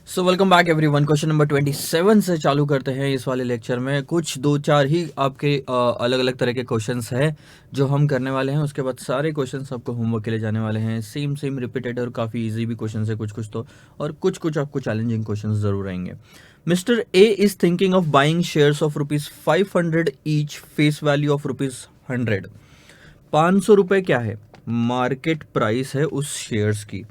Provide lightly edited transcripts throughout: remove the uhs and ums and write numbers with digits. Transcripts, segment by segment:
So welcome back everyone. Question number 27 से चालू करते हैं इस वाले लेक्चर में। कुछ दो चार ही आपके अलग अलग तरह के क्वेश्चंस हैं जो हम करने वाले हैं। उसके बाद सारे क्वेश्चंस आपको होमवर्क के लिए जाने वाले हैं। सेम रिपीटेड और काफ़ी इजी भी क्वेश्चंस है कुछ कुछ तो, और कुछ कुछ आपको चैलेंजिंग क्वेश्चंस जरूर आएंगे। Mister A is thinking of buying shares of ₹500 each, face value of ₹100। 500 रुपये क्या है? मार्केट प्राइस है उस शेयर्स की।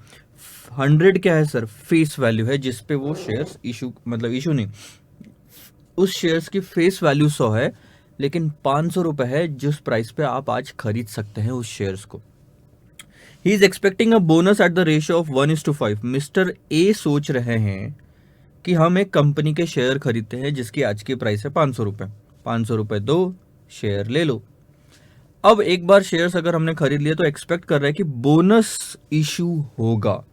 100 क्या है सर? फेस वैल्यू है जिसपे वो शेयर्स इशू, मतलब इशू नहीं, उस शेयर्स की फेस वैल्यू 100 है, लेकिन 500 रुपए है जिस प्राइस पे आप आज खरीद सकते हैं उस शेयर्स को। He is expecting a bonus at the ratio of 1:5। Mister A सोच रहे हैं कि हम एक कंपनी के शेयर खरीदते हैं जिसकी आज की प्राइस है 500 रुपए। 500 रुपए दो, शेयर ले लो। अब एक बार शेयर्स अगर हमने खरीद लिए तो एक्सपेक्ट कर रहे हैं कि बोनस इशू होगा।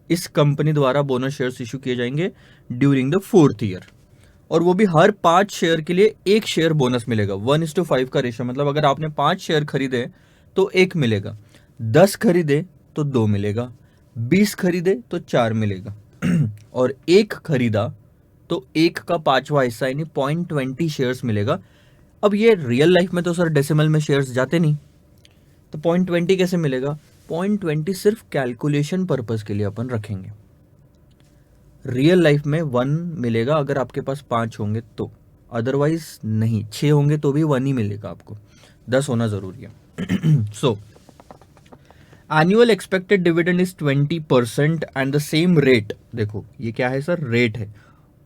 इस कंपनी द्वारा बोनस शेयर्स इशू किए जाएंगे ड्यूरिंग द 4th ईयर, और वो भी हर 5 शेयर के लिए एक शेयर बोनस मिलेगा। 1:5 का रेशियो, मतलब अगर आपने 5 शेयर खरीदे तो एक मिलेगा, 10 खरीदे तो 2 मिलेगा, 20 खरीदे तो 4 मिलेगा और एक खरीदा तो एक का 5वां हिस्सा यानी 0.20 शेयर्स मिलेगा। अब ये रियल लाइफ में तो सर डेसिमल में शेयर्स जाते नहीं, तो 0.20 कैसे मिलेगा? 0.20 सिर्फ कैलकुलेशन पर्पस के लिए अपन रखेंगे। रियल लाइफ में 1 मिलेगा अगर आपके पास 5 होंगे तो, अदरवाइज नहीं। 6 होंगे तो भी 1 ही मिलेगा आपको, 10 होना जरूरी है। सो annual expected dividend is 20% and the same rate. देखो ये क्या है सर? रेट है।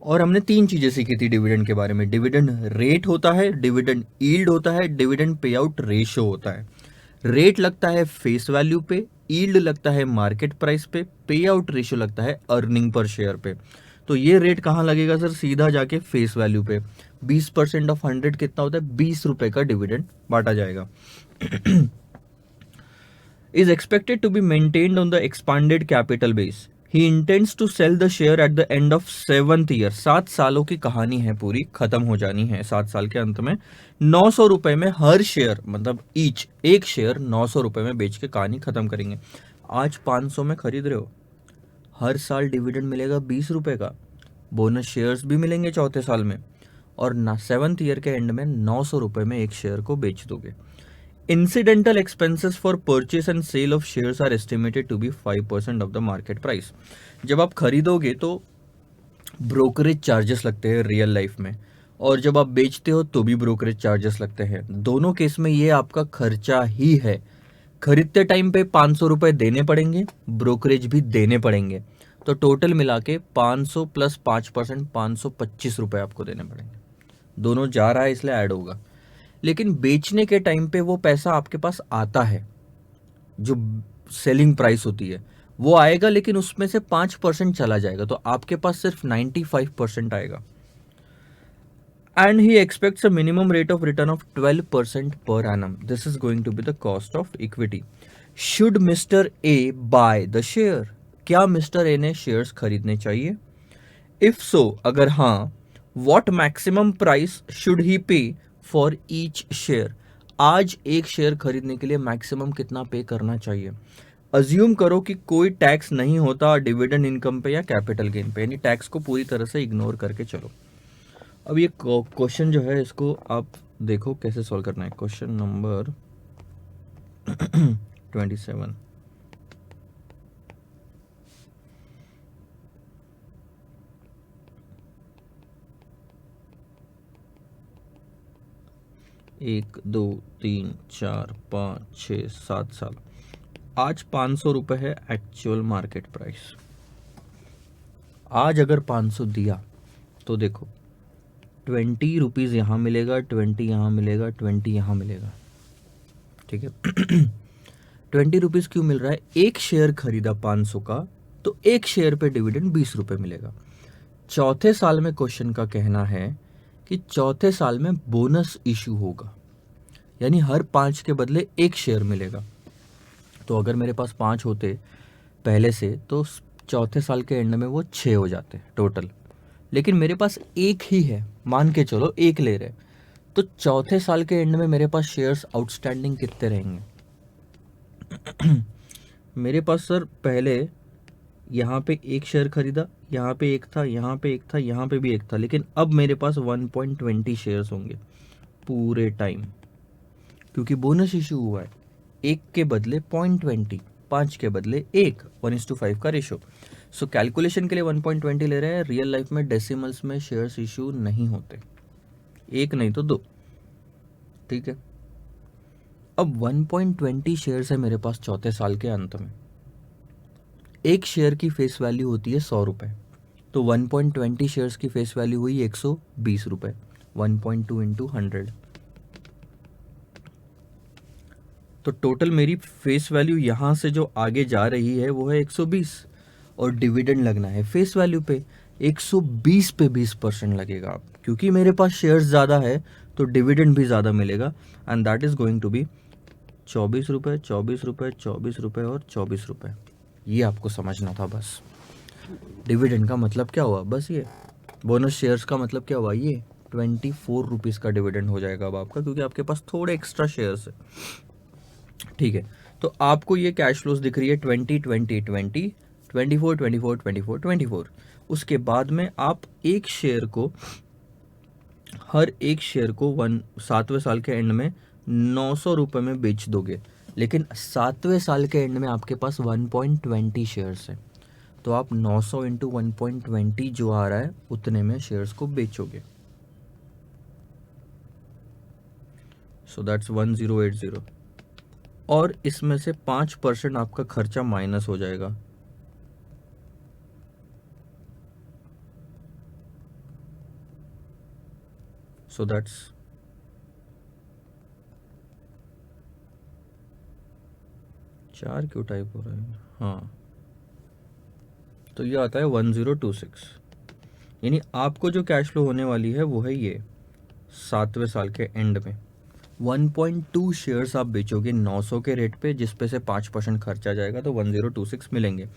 और हमने 3 चीजें सीखी थी डिविडेंड के बारे में। डिविडेंड रेट होता है, डिविडेंड यील्ड होता है, डिविडेंड पे आउट रेशियो होता है। रेट लगता है फेस वैल्यू पे, यील्ड लगता है मार्केट प्राइस पे आउट रेशियो लगता है अर्निंग पर शेयर पे। तो ये रेट कहाँ लगेगा सर? सीधा जाके फेस वैल्यू पे। 20% ऑफ 100 कितना होता है? 20 रुपए का डिविडेंड बांटा जाएगा। is expected to be maintained on the expanded capital base. He intends to sell the share at the end of 7th year. 7 सालों की कहानी है पूरी, खत्म हो जानी है 7 साल के अंत में। 900 रुपए में हर शेयर, मतलब ईच एक शेयर 900 रुपए में बेच के कहानी खत्म करेंगे। आज 500 में खरीद रहे हो, हर साल डिविडेंड मिलेगा 20 रुपए का, बोनस शेयर्स भी मिलेंगे चौथे साल में, और ना 7th ईयर के एंड में 900 रुपए में एक शेयर को बेच दोगे। Incidental expenses for purchase and sale of shares are estimated to be 5% of the market price. जब आप खरीदोगे तो ब्रोकरेज चार्जेस लगते हैं रियल लाइफ में, और जब आप बेचते हो तो भी ब्रोकरेज चार्जेस लगते हैं। दोनों केस में ये आपका खर्चा ही है। खरीदते टाइम पे 500 रुपए देने पड़ेंगे, ब्रोकरेज भी देने पड़ेंगे, तो टोटल मिला के 500 प्लस 5%, 525 रुपए आपको देने पड़ेंगे। दोनों जा रहा है इसलिए ऐड होगा। लेकिन बेचने के टाइम पे वो पैसा आपके पास आता है, जो सेलिंग प्राइस होती है वो आएगा, लेकिन उसमें से 5% चला जाएगा, तो आपके पास सिर्फ 95% आएगा। And he expects a minimum rate of return of 12% per annum. This is going to be the cost of equity. Should mister A buy the share? क्या मिस्टर ए ने शेयर्स खरीदने चाहिए? इफ सो, अगर हाँ, what maximum price should he pay for each share? आज एक share खरीदने के लिए मैक्सिमम कितना पे करना चाहिए? अज्यूम करो कि कोई टैक्स नहीं होता डिविडेंड इनकम पे या कैपिटल गेन पे, यानी टैक्स को पूरी तरह से इग्नोर करके चलो। अब ये क्वेश्चन जो है इसको आप देखो कैसे सॉल्व करना है। Question number 27। एक, दो, 3, 4, 5, 6, 7 साल। आज 500 रुपए है एक्चुअल मार्केट प्राइस। आज अगर 500 दिया तो देखो 20 रुपीज़ यहाँ मिलेगा, 20 यहाँ मिलेगा, 20 यहाँ मिलेगा, ठीक है। 20 रुपीज़ क्यों मिल रहा है? एक शेयर खरीदा 500 का, तो एक शेयर पे डिविडेंड 20 रुपए मिलेगा। चौथे साल में क्वेश्चन का कहना है कि चौथे साल में बोनस इशू होगा, यानी हर 5 के बदले एक शेयर मिलेगा। तो अगर मेरे पास 5 होते पहले से तो चौथे साल के एंड में वो 6 हो जाते टोटल, लेकिन मेरे पास एक ही है, मान के चलो एक ले रहे, तो चौथे साल के एंड में मेरे पास शेयर्स आउटस्टैंडिंग कितने रहेंगे? मेरे पास सर पहले यहाँ पे एक शेयर खरीदा, यहाँ पे एक था, यहाँ पे एक था, यहाँ पे भी एक था, लेकिन अब मेरे पास 1.20 शेयर्स होंगे पूरे टाइम, क्योंकि बोनस इशू हुआ है। एक के बदले 0.20, 5 के बदले 1, 1:5 का रेशो। सो कैलकुलेशन के लिए 1.20 ले रहे हैं। रियल लाइफ में डेसिमल्स में शेयर्स इशू नहीं होते, एक नहीं तो दो, ठीक है। अब 1.20 शेयर्स है मेरे पास चौथे साल के अंत में। एक शेयर की फेस वैल्यू होती है 100 रुपये, तो 1.20 शेयर्स की फेस वैल्यू हुई 120 रुपये। 1.2 इंटू 100, तो टोटल मेरी फेस वैल्यू यहाँ से जो आगे जा रही है वो है 120, और डिविडेंड लगना है फेस वैल्यू पे। 120 पे 20% लगेगा आप, क्योंकि मेरे पास शेयर्स ज़्यादा है तो डिविडेंड भी ज़्यादा मिलेगा, and that is going to be 24 रुपये, 24 रुपये, 24 रुपये और 24 रुपये। ये आपको समझना था बस। डिविडेंड का मतलब क्या हुआ, बस ये। बोनस शेयर्स का मतलब क्या हुआ, ये 24 रुपीज़ का डिविडेंड हो जाएगा अब आपका, क्योंकि आपके पास थोड़े एक्स्ट्रा शेयर्स है, ठीक है। तो आपको ये कैश फ्लोज दिख रही है 20 20 20, 24 24 24 24। उसके बाद में आप एक शेयर को, हर एक शेयर को 7वें साल के एंड में 900 रुपये में बेच दोगे, लेकिन 7वें साल के एंड में आपके पास 1.20 शेयर्स है, तो आप 900 इंटू 1.20 जो आ रहा है उतने में शेयर्स को बेचोगे। सो दैट्स 1080, और इसमें से 5% आपका खर्चा माइनस हो जाएगा। सो दैट्स 4 क्यों टाइप हो रहा है, हाँ, तो ये आता है 1026। यानी आपको जो कैश फ्लो होने वाली है वो है ये 7वें साल के एंड में 1.2 शेयर्स आप बेचोगे 900 के रेट पे, जिस पे से 5% खर्चा जाएगा, तो 1026 मिलेंगे।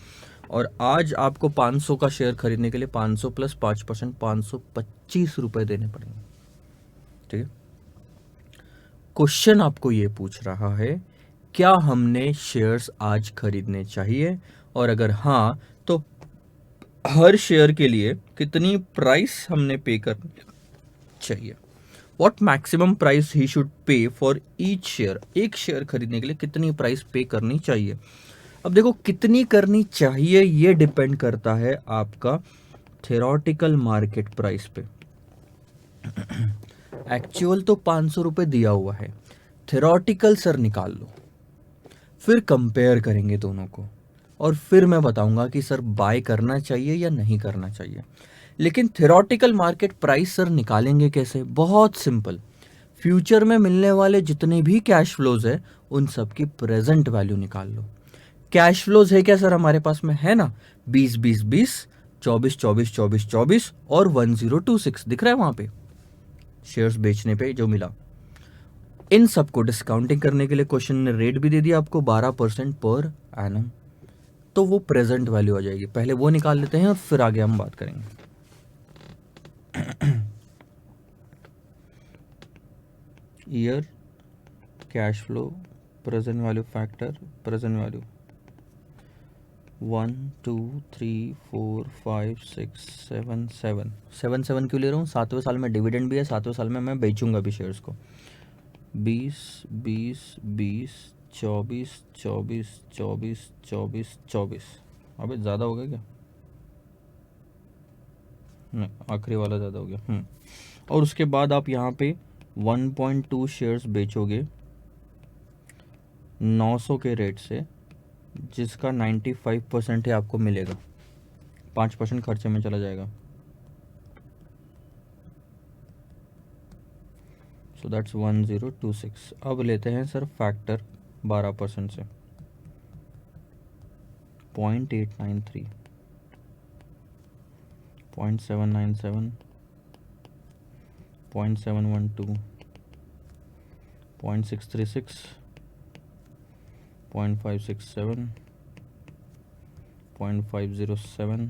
और आज आपको 500 का शेयर खरीदने के लिए 500 प्लस 5%, 525 रुपये देने पड़ेंगे, ठीक है। क्वेश्चन आपको ये पूछ रहा है, क्या हमने शेयर्स आज खरीदने चाहिए, और अगर हाँ तो हर शेयर के लिए कितनी प्राइस हमने पे करनी चाहिए। What maximum price he should pay for each share, एक शेयर खरीदने के लिए कितनी प्राइस पे करनी चाहिए। अब देखो, कितनी करनी चाहिए ये डिपेंड करता है आपका थेरोटिकल मार्केट प्राइस पे। एक्चुअल तो 500 रुपये दिया हुआ है, थेरोटिकल सर निकाल लो, फिर कंपेयर करेंगे दोनों को, और फिर मैं बताऊंगा कि सर बाय करना चाहिए या नहीं करना चाहिए। लेकिन थेरोटिकल मार्केट प्राइस सर निकालेंगे कैसे, बहुत सिंपल। फ्यूचर में मिलने वाले जितने भी कैश फ्लोज है उन सब की प्रेजेंट वैल्यू निकाल लो। कैश फ्लोज है क्या सर हमारे पास में, है ना, 20 20 20, 24 24 24 24 और 1026 दिख रहा है वहां पे शेयर्स बेचने पे जो मिला। इन सबको डिस्काउंटिंग करने के लिए क्वेश्चन ने रेट भी दे दिया आपको 12% पर एनम, तो वो प्रेजेंट वैल्यू आ जाएगी। पहले वो निकाल लेते हैं और फिर आगे हम बात करेंगे। Year, cash flow, present value factor, present value 1 2 3 4 5 6 7 7 7 क्यों ले रहा हूँ, 7वें साल में डिविडेंड भी है, 7वें साल में मैं बेचूंगा भी शेयर्स को। 20 20 20 24 24 24 24 24, अबे ज़्यादा हो गया क्या, नहीं आखिरी वाला ज़्यादा हो गया। और उसके बाद आप यहाँ पे 1.2 शेयर्स बेचोगे 900 के रेट से, जिसका 95% है आपको मिलेगा, 5% खर्चे में चला जाएगा। So that's 1026। अब लेते हैं सर फैक्टर 12% से 0.893, 0.797, 0.712, 0.636, 0.567, 0.507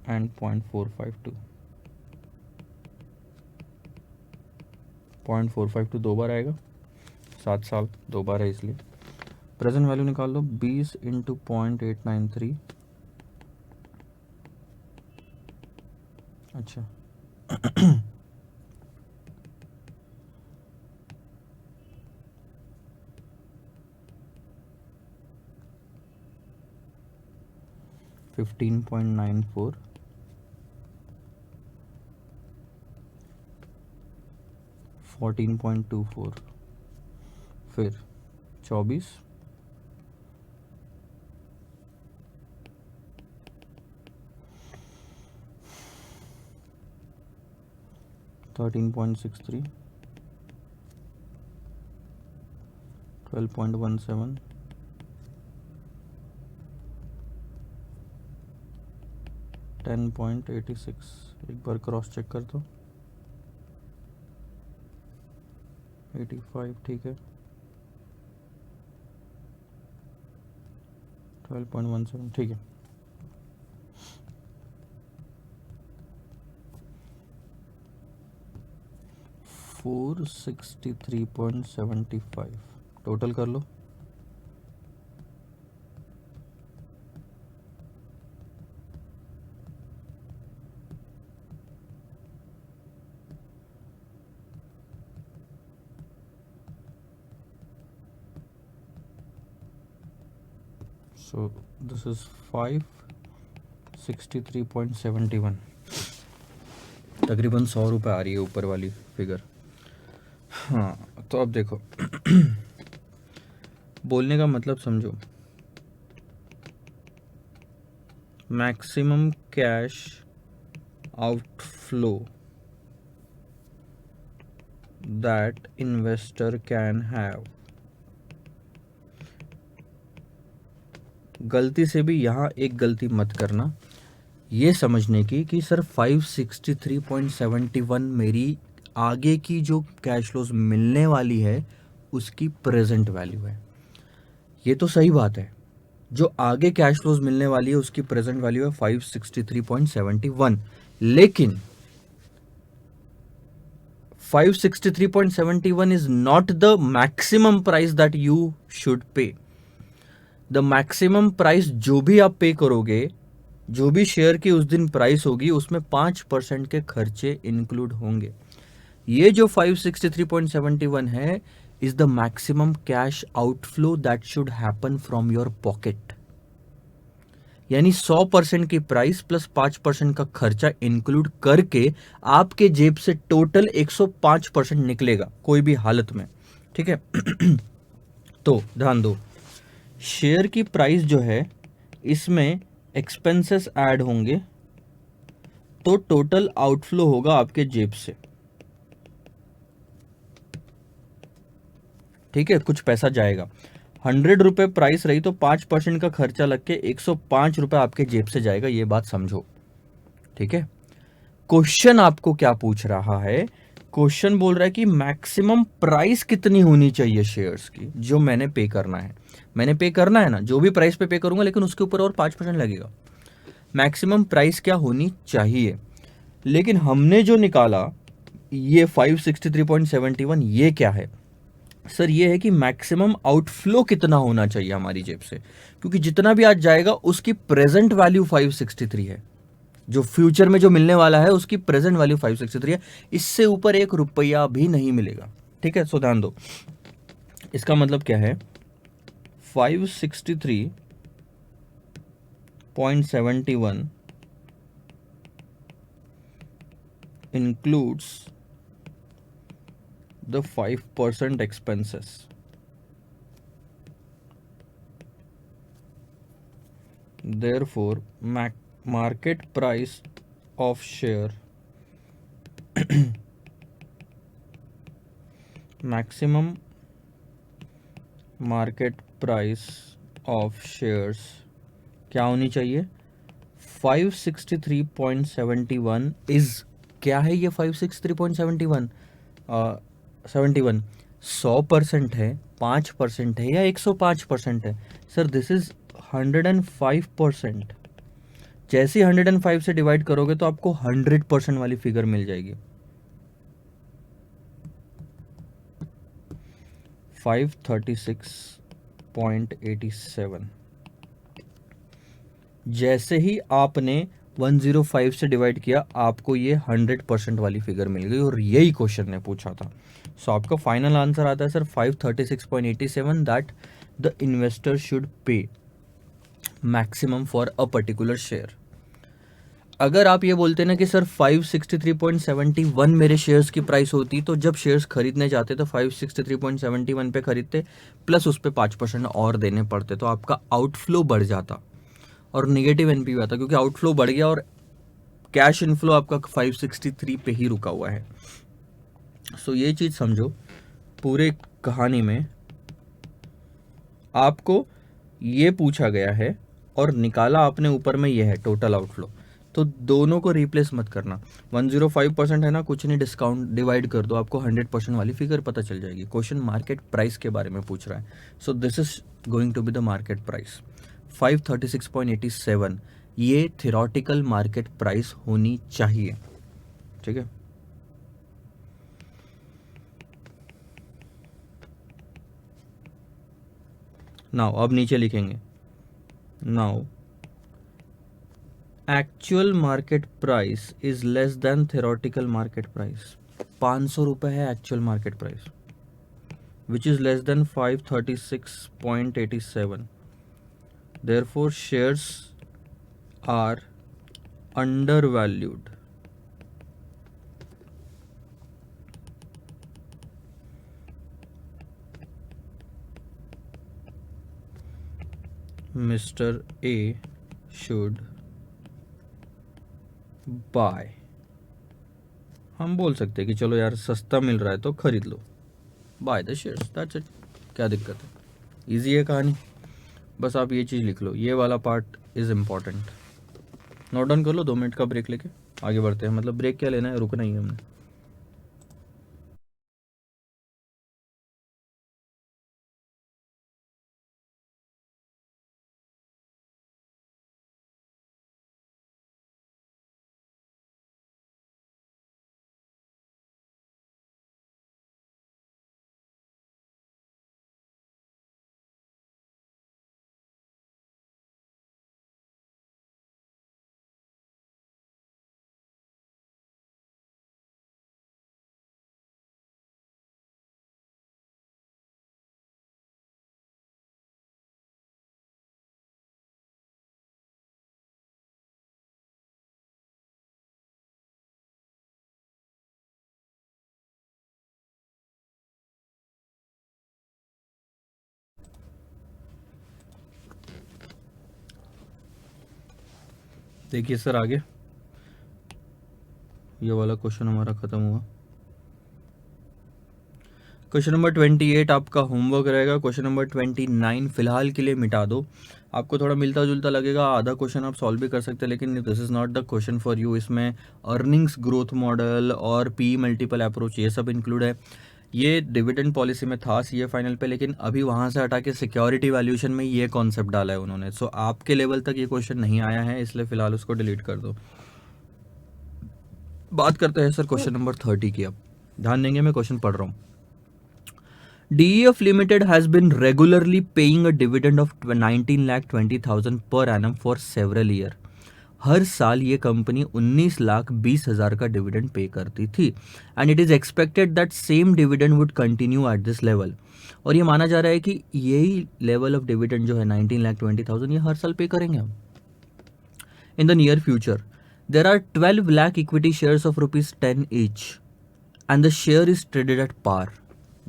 एंड 0.452। 0.452 दो बार आएगा, 7 साल 2 बार है इसलिए। प्रेजेंट वैल्यू निकाल लो 20 इंटू 0.893। अच्छा 15.94 14.24 फिर 24 13.63 12.17 10.86। एक बार क्रॉस चेक कर दो 85 ठीक है 12.17 ठीक है। $463.75 टोटल कर लो। So this is 563.71 तकरीबन 100 रुपये आ रही है ऊपर वाली फिगर। हाँ तो अब देखो बोलने का मतलब समझो, maximum cash outflow that investor can have. गलती से भी यहाँ एक गलती मत करना, ये समझने की कि सर 563.71 मेरी आगे की जो कैश फ्लोज मिलने वाली है उसकी प्रेजेंट वैल्यू है। ये तो सही बात है, जो आगे कैश फ्लोज मिलने वाली है उसकी प्रेजेंट वैल्यू है 563.71, लेकिन 563.71 is not the maximum price that you should pay. The maximum price जो भी आप पे करोगे, जो भी शेयर की उस दिन प्राइस होगी, उसमें 5% के खर्चे इंक्लूड होंगे। ये जो 563.71 है is the maximum cash outflow that should happen from your pocket. यानी 100% की प्राइस प्लस 5% का खर्चा इंक्लूड करके आपके जेब से टोटल 105% निकलेगा कोई भी हालत में, ठीक है। तो ध्यान दो, शेयर की प्राइस जो है इसमें एक्सपेंसेस ऐड होंगे तो टोटल आउटफ्लो होगा आपके जेब से, ठीक है। कुछ पैसा जाएगा, 100 रुपए प्राइस रही तो 5% का खर्चा लग के 105 रुपए आपके जेब से जाएगा, ये बात समझो, ठीक है। क्वेश्चन आपको क्या पूछ रहा है, क्वेश्चन बोल रहा है कि मैक्सिमम प्राइस कितनी होनी चाहिए शेयर्स की जो मैंने पे करना है। मैंने पे करना है ना, जो भी प्राइस पे करूंगा, लेकिन उसके ऊपर और 5% लगेगा। मैक्सिमम प्राइस क्या होनी चाहिए, लेकिन हमने जो निकाला ये 563.71, ये क्या है सर? ये है कि मैक्सिमम आउटफ्लो कितना होना चाहिए हमारी जेब से, क्योंकि जितना भी आज जाएगा उसकी प्रेजेंट वैल्यू 563 है, जो फ्यूचर में जो मिलने वाला है उसकी प्रेजेंट वैल्यू 563 है, इससे ऊपर 1 रुपया भी नहीं मिलेगा, ठीक है। सो ध्यान दो, इसका मतलब क्या है, 563.71 includes the 5% expenses. Therefore, market price of share maximum market price of shares क्या होनी चाहिए? 563.71 इज क्या है ये 563.71? 71 100% है, 5% है या 105% है? Sir this is 105%। जैसे 105 से डिवाइड करोगे तो आपको 100% वाली फिगर मिल जाएगी। 536 36.87। जैसे ही आपने 105 से डिवाइड किया आपको ये 100% वाली फिगर मिल गई और यही क्वेश्चन ने पूछा था। सो आपका फाइनल आंसर आता है sir 536.87 that the investor should pay maximum for a particular share. अगर आप ये बोलते ना कि सर 563.71 मेरे शेयर्स की प्राइस होती, तो जब शेयर्स खरीदने जाते तो 563.71 पे खरीदते, प्लस उस पर 5% और देने पड़ते, तो आपका आउटफ्लो बढ़ जाता और नेगेटिव एनपीवी आता, क्योंकि आउटफ्लो बढ़ गया और कैश इनफ्लो आपका 563 पे ही रुका हुआ है। सो ये चीज़ समझो, पूरे कहानी में आपको ये पूछा गया है और निकाला आपने ऊपर में ये है टोटल आउटफ्लो, तो दोनों को रिप्लेस मत करना। 105% है ना, कुछ नहीं, डिस्काउंट डिवाइड कर दो, आपको 100% वाली फिगर पता चल जाएगी। क्वेश्चन मार्केट प्राइस के बारे में पूछ रहा है, so this is going to be the market price 536.87। ये थियोरेटिकल मार्केट प्राइस होनी चाहिए, ठीक है। नाउ अब नीचे लिखेंगे, now actual market price is less than theoretical market price. 500 रुपए है actual market price, which is less than 536.87। therefore shares are undervalued। Mr. A should buy। हम बोल सकते हैं कि चलो यार सस्ता मिल रहा है तो खरीद लो, buy the shares, that's it. क्या दिक्कत है, इजी है कहानी। बस आप ये चीज़ लिख लो, ये वाला part is important. Note down कर लो, 2 मिनट का ब्रेक लेके आगे बढ़ते हैं। मतलब ब्रेक क्या लेना है, रुकना ही है हमने। देखिए सर आगे, ये वाला क्वेश्चन हमारा खत्म हुआ। क्वेश्चन नंबर 28 आपका होमवर्क रहेगा। क्वेश्चन नंबर 29 फिलहाल के लिए मिटा दो। आपको थोड़ा मिलता जुलता लगेगा, आधा क्वेश्चन आप सॉल्व भी कर सकते हैं, लेकिन this is not the question for you. इसमें अर्निंग्स ग्रोथ मॉडल और पी मल्टीपल अप्रोच ये सब इंक्लूड है। ये डिविडेंड पॉलिसी में था सीए फाइनल पे, लेकिन अभी वहाँ से हटा के सिक्योरिटी वैल्यूएशन में ये कॉन्सेप्ट डाला है उन्होंने। सो आपके लेवल तक ये क्वेश्चन नहीं आया है, इसलिए फिलहाल उसको डिलीट कर दो। बात करते हैं सर क्वेश्चन नंबर 30 की। अब ध्यान देंगे, मैं क्वेश्चन पढ़ रहा हूँ। DEF Limited has been regularly paying a dividend of 19,20,000 per annum for several years। हर साल ये कंपनी 19,20,000 का डिविडेंड पे करती थी, and it is expected that same dividend would continue at this level. और ये माना जा रहा है कि यही लेवल ऑफ डिविडेंड जो है 19,20,000 ये हर साल पे करेंगे हम। In the near future there are 12 lakh equity shares of ₹10 each and the share is traded at par.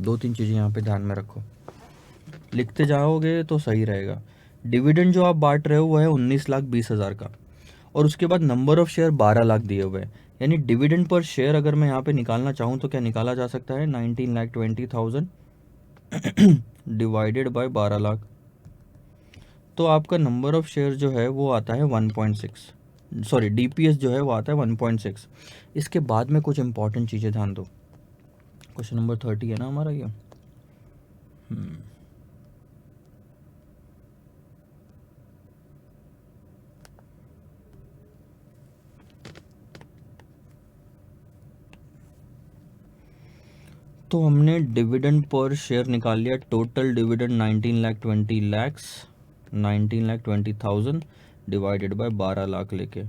2-3 चीज़ें यहाँ पे ध्यान में रखो, लिखते जाओगे तो सही रहेगा। डिविडेंड जो आप बांट रहे हो वो है 19,20,000 का, और उसके बाद नंबर ऑफ शेयर 12 लाख दिए हुए हैं, यानी डिविडेंड पर शेयर अगर मैं यहाँ पे निकालना चाहूँ तो क्या निकाला जा सकता है, 19,20,000 डिवाइडेड बाय 12 लाख, तो आपका नंबर ऑफ शेयर जो है वो आता है 1.6, सॉरी डीपीएस जो है वो आता है 1.6। इसके बाद में कुछ इंपॉर्टेंट चीज़ें ध्यान दो। क्वेश्चन नंबर 30 है ना हमारा ये। तो हमने डिविडेंड पर शेयर निकाल लिया, total dividend 19,20,000 divided by 12 lakh लेके,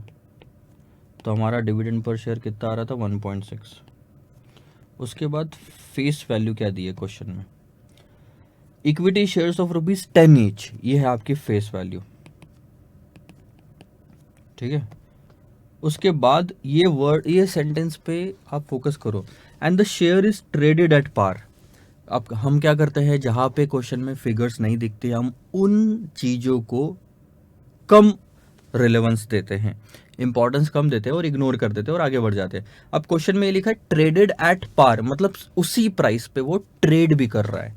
तो हमारा डिविडेंड पर शेयर कितना आ रहा था 1.6। उसके बाद फेस वैल्यू क्या दी है क्वेश्चन में, इक्विटी शेयर्स ऑफ ₹10 ईच, ये है आपकी फेस वैल्यू, ठीक है। उसके बाद ये सेंटेंस पे आप फोकस करो, and the share is traded at par. अब हम क्या करते हैं, जहां पे क्वेश्चन में फिगर्स नहीं दिखती हम उन चीजों को कम रिलेवेंस देते हैं, इंपॉर्टेंस कम देते हैं और इग्नोर कर देते हैं और आगे बढ़ जाते हैं। अब क्वेश्चन में ये लिखा है ट्रेडेड एट पार, मतलब उसी प्राइस पे वो ट्रेड भी कर रहा है।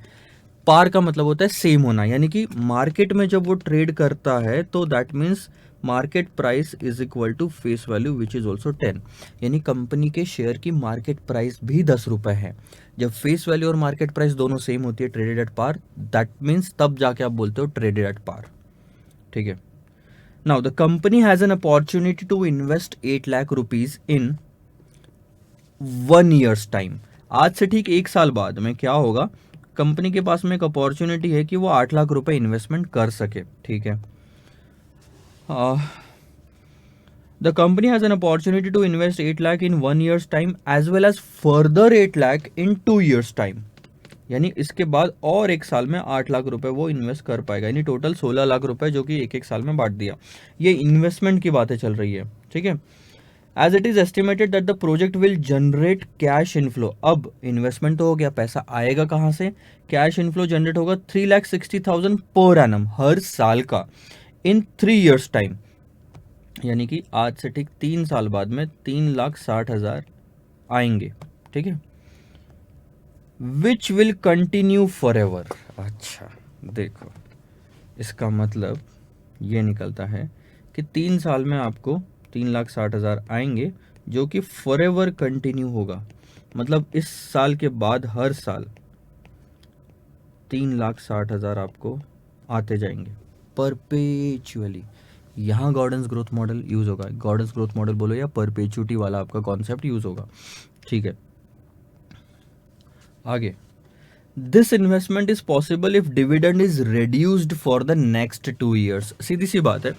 पार का मतलब होता है सेम होना, यानी कि मार्केट में जब वो ट्रेड करता है तो that means market price is equal to face value which is also 10, यानी कंपनी के शेयर की मार्केट प्राइस भी 10 रुपए है। जब फेस वैल्यू और मार्केट प्राइस दोनों सेम होती है, traded at par, that means तब जाके आप बोलते हो ट्रेडेड एट पार, ठीक है। Now the company has an opportunity to invest 8 lakh rupees in 1 years time. आज से ठीक 1 साल बाद में क्या होगा, कंपनी के पास में एक अपॉर्चुनिटी है कि वो 8 लाख रुपए इन्वेस्टमेंट कर सके, ठीक है। The company has an opportunity to invest 8 lakh in 1 years time as well as further 8 lakh in 2 years time, यानी इसके बाद और 1 साल में 8 लाख रुपए वो इन्वेस्ट कर पाएगा, यानी टोटल 16 लाख रुपए जो कि एक साल में बांट दिया। ये इन्वेस्टमेंट की बातें चल रही है, ठीक है। As it is estimated that the project will generate cash inflow. अब इन्वेस्टमेंट तो हो गया, पैसा आएगा कहां से, कैश इनफ्लो जनरेट होगा 3,60,000 पर एनम, हर साल का, इन 3 ईयर्स टाइम, यानी कि आज से ठीक 3 साल बाद में 3,60,000 आएंगे, ठीक है, which will continue for ever. अच्छा देखो, इसका मतलब ये निकलता है कि 3 साल में आपको 3,60,000 आएंगे जो कि फॉर एवर कंटिन्यू होगा, मतलब इस साल के बाद हर साल 3,60,000 आपको आते जाएंगे परपेचुअली। यहाँ गॉर्डन्स ग्रोथ मॉडल यूज होगा, गॉर्डन्स ग्रोथ मॉडल बोलो या परपेचुटी वाला आपका कॉन्सेप्ट यूज होगा, ठीक है। आगे, this investment is possible if dividend is reduced for the next 2 years. सीधी सी बात है,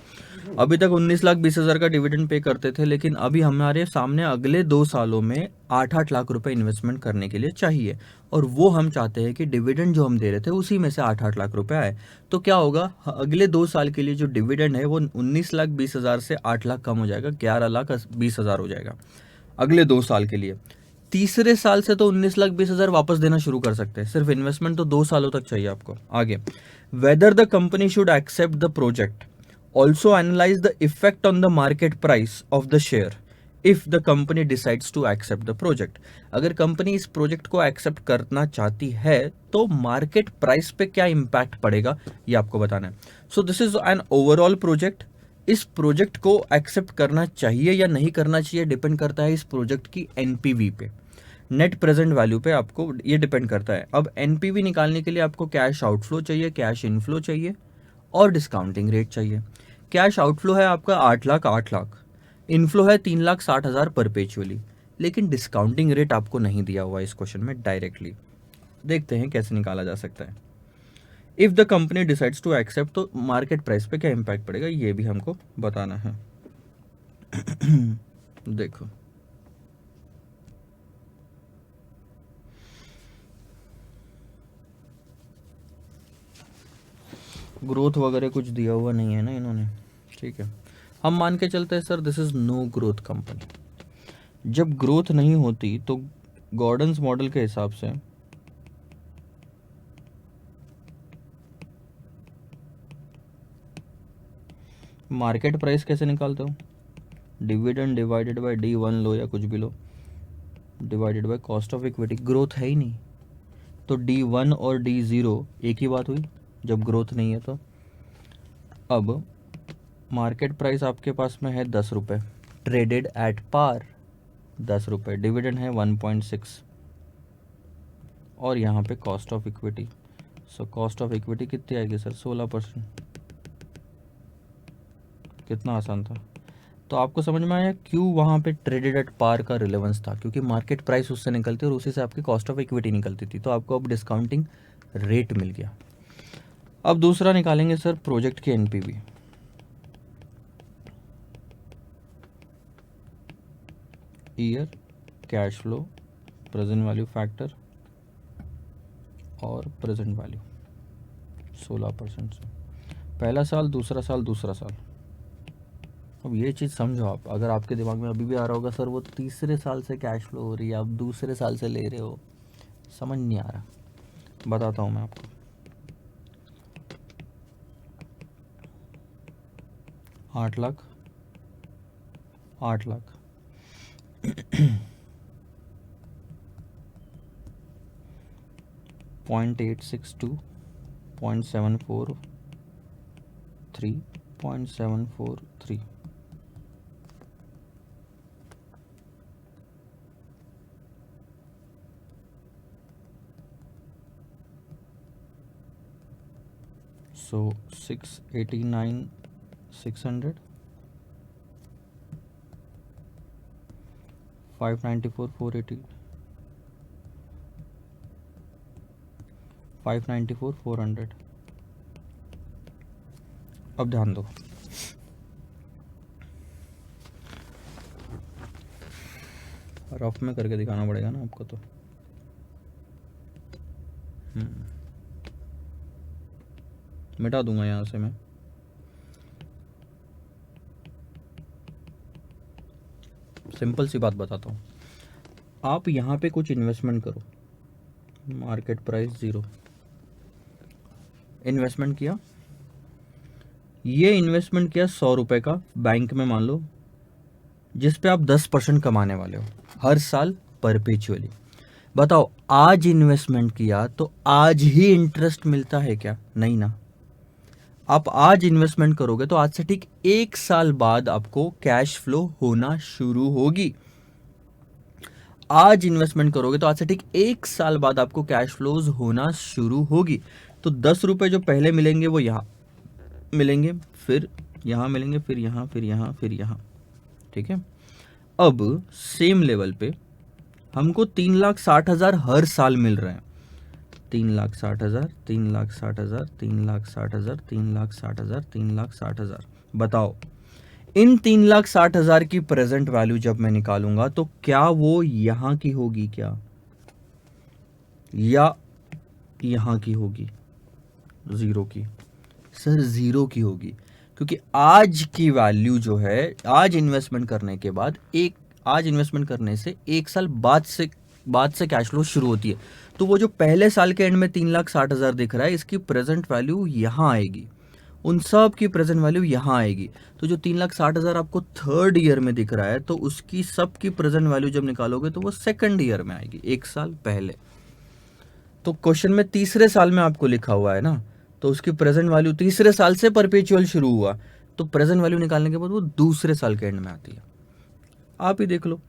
अभी तक 19,20,000 का डिविडेंड पे करते थे, लेकिन अभी हमारे सामने अगले 2 सालों में 8-8 लाख रुपए इन्वेस्टमेंट करने के लिए चाहिए, और वो हम चाहते हैं कि डिविडेंड जो हम दे रहे थे उसी में से 8-8 लाख रुपए आए। तो क्या होगा, अगले 2 साल के लिए जो डिविडेंड है वो 19,20,000 से 8 लाख कम हो जाएगा, 11,20,000 हो जाएगा अगले 2 साल के लिए। तीसरे साल से तो 19,20,000 वापस देना शुरू कर सकते हैं, सिर्फ इन्वेस्टमेंट तो 2 सालों तक चाहिए आपको। आगे, whether the company should accept the project, also analyse the effect on the market price of the share if the company decides to accept the project. अगर कंपनी इस प्रोजेक्ट को एक्सेप्ट करना चाहती है तो मार्केट प्राइस पे क्या impact पड़ेगा ये आपको बताना है। So this is an overall project. इस प्रोजेक्ट को एक्सेप्ट करना चाहिए या नहीं करना चाहिए डिपेंड करता है इस प्रोजेक्ट की एनपीवी पे, नेट प्रेजेंट वैल्यू पे आपको ये डिपेंड करता है। अब एनपीवी निकालने के लिए आपको कैश आउटफ्लो चाहिए, कैश इनफ्लो चाहिए और डिस्काउंटिंग रेट चाहिए। कैश आउटफ्लो है आपका 8 लाख 8 लाख, इनफ्लो है 3,60,000 परपेचुअली, लेकिन डिस्काउंटिंग रेट आपको नहीं दिया हुआ इस क्वेश्चन में डायरेक्टली। देखते हैं कैसे निकाला जा सकता है। If the company decides to accept, तो मार्केट प्राइस पे क्या इंपैक्ट पड़ेगा ये भी हमको बताना है। देखो, ग्रोथ वगैरह कुछ दिया हुआ नहीं है ना इन्होंने, ठीक है। हम मान के चलते हैं sir this is no growth company. जब ग्रोथ नहीं होती तो गॉर्डन्स मॉडल के हिसाब से मार्केट प्राइस कैसे निकालते हो, डिविडेंड डिवाइडेड बाय D1 लो या कुछ भी लो, divided by cost of equity. Growth है ही नहीं तो D1 और D0 एक ही बात हुई जब ग्रोथ नहीं है तो। अब मार्केट प्राइस आपके पास में है 10 रुपये, ट्रेडेड एट पार 10 रुपये, डिविडेंड है 1.6 और यहाँ पे cost of equity. So cost of equity कितनी आएगी सर, 16%। कितना आसान था। तो आपको समझ में आया क्यों वहाँ पे ट्रेडेड एट पार का रिलेवेंस था, क्योंकि मार्केट प्राइस उससे निकलती और उसी से आपकी कॉस्ट ऑफ इक्विटी निकलती थी, तो आपको अब डिस्काउंटिंग रेट मिल गया। अब दूसरा निकालेंगे सर प्रोजेक्ट के NPV. Year, cash flow, present value factor और प्रेजेंट वैल्यू 16% से। पहला साल, दूसरा साल, दूसरा साल। अब ये चीज़ समझो आप, अगर आपके दिमाग में अभी भी आ रहा होगा सर वो तीसरे साल से कैश फ्लो हो रही है, आप दूसरे साल से ले रहे हो, समझ नहीं आ रहा, बताता हूँ मैं आपको। आठ लाख 0.862, 0.743, 0.743। So 689, 600, 594, 480, 594, 400। अब ध्यान दो, रफ में करके दिखाना पड़ेगा ना आपको, तो मिटा दूंगा यहाँ से मैं। सिंपल सी बात बताता हूँ, आप यहाँ पे कुछ इन्वेस्टमेंट करो, मार्केट प्राइस 0, इन्वेस्टमेंट किया, ये इन्वेस्टमेंट किया 100 रुपये का बैंक में मान लो, जिस पे आप 10% कमाने वाले हो हर साल परपेचुअली। बताओ आज इन्वेस्टमेंट किया तो आज ही इंटरेस्ट मिलता है क्या? नहीं ना। आप आज इन्वेस्टमेंट करोगे तो आज से ठीक 1 साल बाद आपको कैश फ्लो होना शुरू होगी। आज इन्वेस्टमेंट करोगे तो आज से ठीक 1 साल बाद आपको कैश फ्लोज होना शुरू होगी। तो 10 रुपए जो पहले मिलेंगे वो यहाँ मिलेंगे, फिर यहाँ मिलेंगे, फिर यहाँ, फिर यहाँ, फिर यहाँ, ठीक है। अब सेम लेवल पे हमको 3,60,000 हर साल मिल रहे हैं। 3,60,000, 3,60,000, 3,60,000, 3,60,000, 3,60,000। बताओ इन 3,60,000 की प्रेजेंट वैल्यू जब मैं निकालूंगा तो क्या वो यहां की होगी क्या, या यहां की होगी? 0 की। सर 0 की होगी, क्योंकि आज की वैल्यू जो है, आज इन्वेस्टमेंट करने के बाद आज इन्वेस्टमेंट करने से 1 साल बाद से कैश फ्लो शुरू होती है। तो वो जो पहले साल के एंड में 3,60,000 दिख रहा है, इसकी प्रेजेंट वैल्यू यहां आएगी, उन सब की प्रेजेंट वैल्यू यहां आएगी। तो जो 3,60,000 आपको थर्ड ईयर में दिख रहा है, तो उसकी सब की प्रेजेंट वैल्यू जब निकालोगे तो वो सेकंड ईयर में आएगी, 1 साल पहले। तो क्वेश्चन में तीसरे साल में आपको लिखा हुआ है ना, तो उसकी प्रेजेंट वैल्यू तीसरे साल से परपेचुअल शुरू हुआ, तो प्रेजेंट वैल्यू निकालने के बाद वो दूसरे साल के एंड में आती है। आप ही देख लो,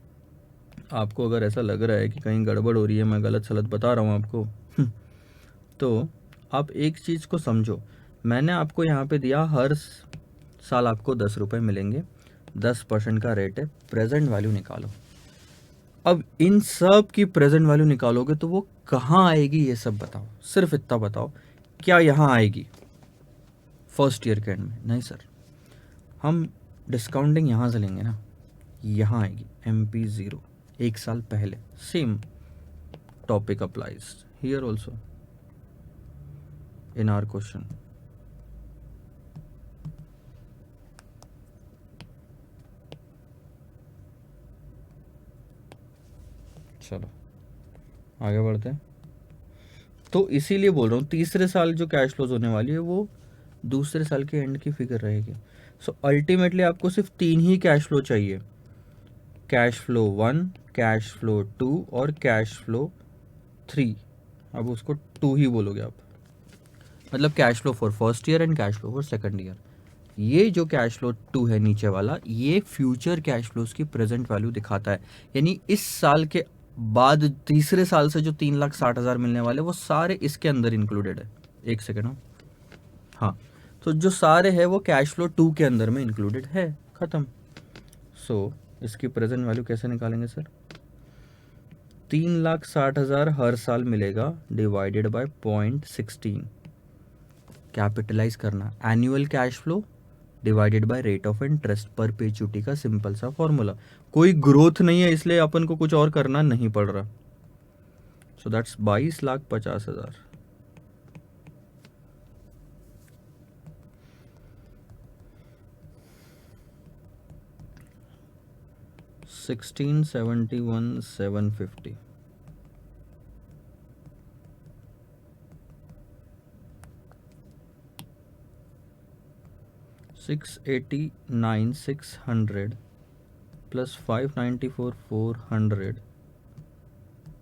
आपको अगर ऐसा लग रहा है कि कहीं गड़बड़ हो रही है, मैं गलत सलत बता रहा हूँ आपको तो आप एक चीज़ को समझो, मैंने आपको यहाँ पे दिया हर साल आपको 10 रुपये मिलेंगे, 10% का रेट है, प्रेजेंट वैल्यू निकालो। अब इन सब की प्रेजेंट वैल्यू निकालोगे तो वो कहाँ आएगी ये सब बताओ, सिर्फ इतना बताओ, क्या यहाँ आएगी फर्स्ट ईयर के एंड में? नहीं सर, हम डिस्काउंटिंग यहाँ से लेंगे ना, यहाँ आएगी MP0, 1 साल पहले। Same topic applies here also in our question. चलो आगे बढ़ते हैं। तो इसीलिए बोल रहा हूँ तीसरे साल जो कैश फ्लोज होने वाली है वो दूसरे साल के एंड की फिगर रहेगी। सो अल्टीमेटली आपको सिर्फ 3 ही कैश फ्लो चाहिए, कैश फ्लो 1, कैश फ्लो 2 और कैश फ्लो 3। अब उसको 2 ही बोलोगे आप, मतलब cash flow for first year and cash flow for second year. ये जो कैश फ्लो 2 है नीचे वाला, ये फ्यूचर कैश फ्लोज की प्रेजेंट वैल्यू दिखाता है, यानी इस साल के बाद तीसरे साल से जो 3,60,000 मिलने वाले वो सारे इसके अंदर इंक्लूडेड है। एक सेकेंड, हाँ, तो जो सारे है वो कैश फ्लो 2 के अंदर में इंक्लूडेड है, खत्म। सो इसकी प्रेजेंट वैल्यू कैसे निकालेंगे सर? 3,60,000 हर साल मिलेगा डिवाइडेड बाय 0.16, कैपिटलाइज करना, annual cash flow divided by rate of interest, perpetuity का सिंपल सा फॉर्मूला। कोई ग्रोथ नहीं है इसलिए अपन को कुछ और करना नहीं पड़ रहा। So that's 22,50,000। 1671,750। 689,600 plus 594,400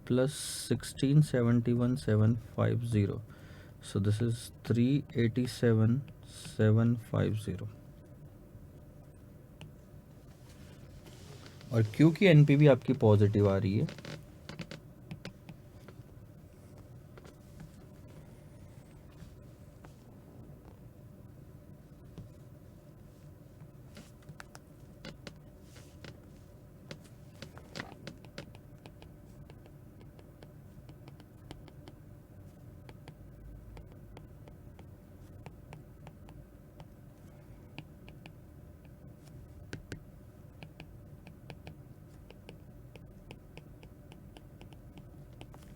plus 1671,750. So this is 387,750। और क्योंकि एनपीवी आपकी पॉजिटिव आ रही है,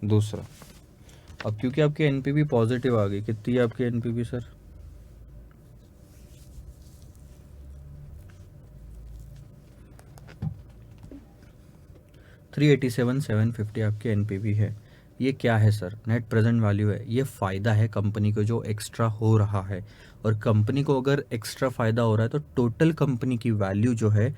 दूसरा, अब क्योंकि आपकी एनपीवी पॉजिटिव आ गई, कितनी है आपकी एनपीवी सर? 387,750 आपकी एनपीवी है। ये क्या है सर? नेट प्रेजेंट वैल्यू है। ये फ़ायदा है कंपनी को जो एक्स्ट्रा हो रहा है, और कंपनी को अगर एक्स्ट्रा फ़ायदा हो रहा है तो टोटल कंपनी की वैल्यू जो है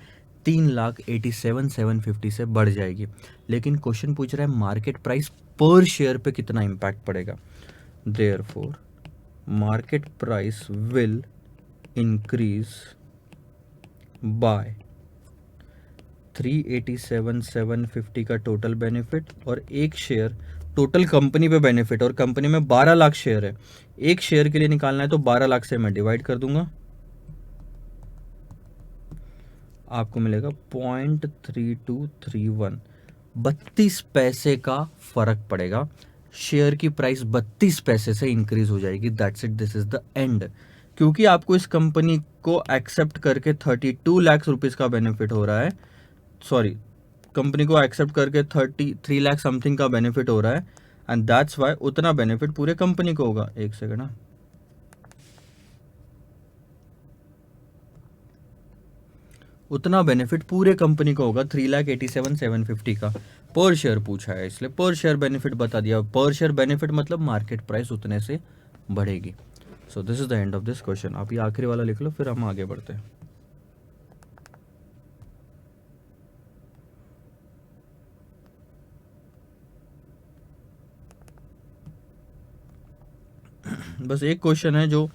3,87,750 से बढ़ जाएगी। लेकिन क्वेश्चन पूछ रहा है मार्केट प्राइस पर शेयर पे कितना इम्पैक्ट पड़ेगा। Therefore market price will increase by 387,750 का टोटल बेनिफिट, और एक शेयर टोटल कंपनी पे बेनिफिट, और कंपनी में 12 लाख शेयर है। एक शेयर के लिए निकालना है तो 12 लाख से मैं डिवाइड कर दूंगा, आपको मिलेगा 0.3231। 32 पैसे का फर्क पड़ेगा, शेयर की प्राइस 32 पैसे से इंक्रीज हो जाएगी। That's it, this is the end. क्योंकि आपको इस कंपनी को एक्सेप्ट करके 32 लाख रुपीज का बेनिफिट हो रहा है, सॉरी, कंपनी को एक्सेप्ट करके 33 लाख समथिंग का बेनिफिट हो रहा है, एंड दैट्स वाई उतना बेनिफिट पूरे कंपनी को होगा। एक सेकंड ना, उतना बेनिफिट पूरे कंपनी को होगा 3,87,750 का। पर शेयर पूछा है इसलिए पर शेयर बेनिफिट बता दिया। पर शेयर बेनिफिट मतलब मार्केट प्राइस उतने से बढ़ेगी। सो this is the end of this question. आप ये आखिरी वाला लिख लो, फिर हम आगे बढ़ते हैं। बस एक क्वेश्चन है जो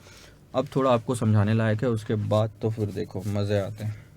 अब थोड़ा आपको समझाने लायक है, उसके बाद तो फिर देखो मज़े आते हैं।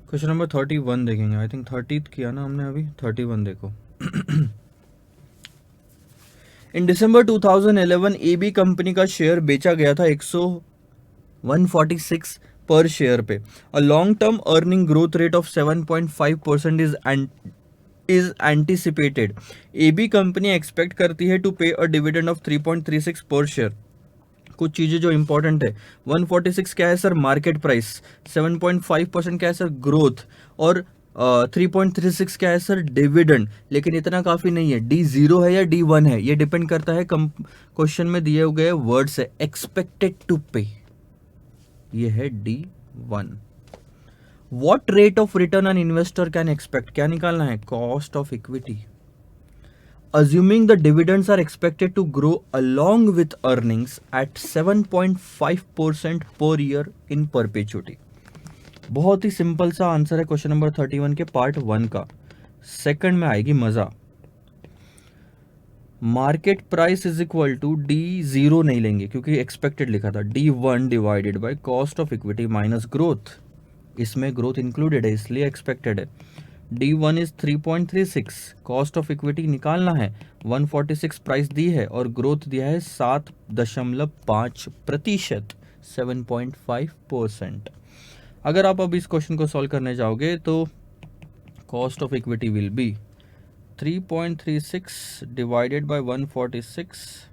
क्वेश्चन नंबर 31 देखेंगे। आई थिंक 30 किया ना हमने अभी, 31 देखो। इन दिसंबर 2011 एबी कंपनी का शेयर बेचा गया था 146 पर शेयर पे। A long term earning growth rate of 7.5% is anticipated. AB company expect करती है टू पे अ डिविडेंड ऑफ 3.36 पर शेयर। कुछ चीजें जो इंपॉर्टेंट है, 146 क्या है सर, मार्केट प्राइस, 7.5% क्या है सर, ग्रोथ, और 3.36 क्या है सर, डिविडेंड। लेकिन इतना काफी नहीं है, D0 है या D1 है, ये डिपेंड करता है क्वेश्चन में दिए गए वर्ड से। एक्सपेक्टेड टू पे, ये है D1। What rate of return on investor can expect, क्या निकालना है, cost of equity. Assuming the dividends are expected to grow along with earnings at 7.5% per year in perpetuity। बहुत ही सिंपल सा आंसर है क्वेश्चन नंबर 31 के part 1 का। Second में आएगी मजा। Market price is equal to D0 नहीं लेंगे क्योंकि एक्सपेक्टेड लिखा था, D1 divided by cost of equity minus growth. इसमें ग्रोथ इंक्लूडेड है इसलिए एक्सपेक्टेड है। D1 is 3.36, cost of equity निकालना है, 146 प्राइस दी है और ग्रोथ दिया है 7.5%, 7.5%। अगर आप अब इस क्वेश्चन को सॉल्व करने जाओगे तो cost of equity will be 3.36 divided by 146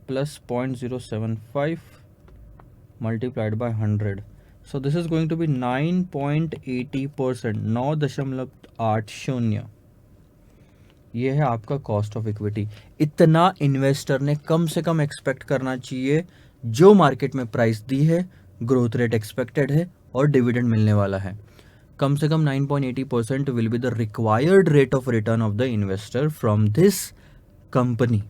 plus 0.075 multiplied by 100। So this is going to be 9.80%, 9.80। ये है आपका कॉस्ट ऑफ इक्विटी। इतना इन्वेस्टर ने कम से कम एक्सपेक्ट करना चाहिए, जो मार्केट में प्राइस दी है, ग्रोथ रेट एक्सपेक्टेड है और डिविडेंड मिलने वाला है। कम से कम 9.80% will be the required rate of return of the investor from this company.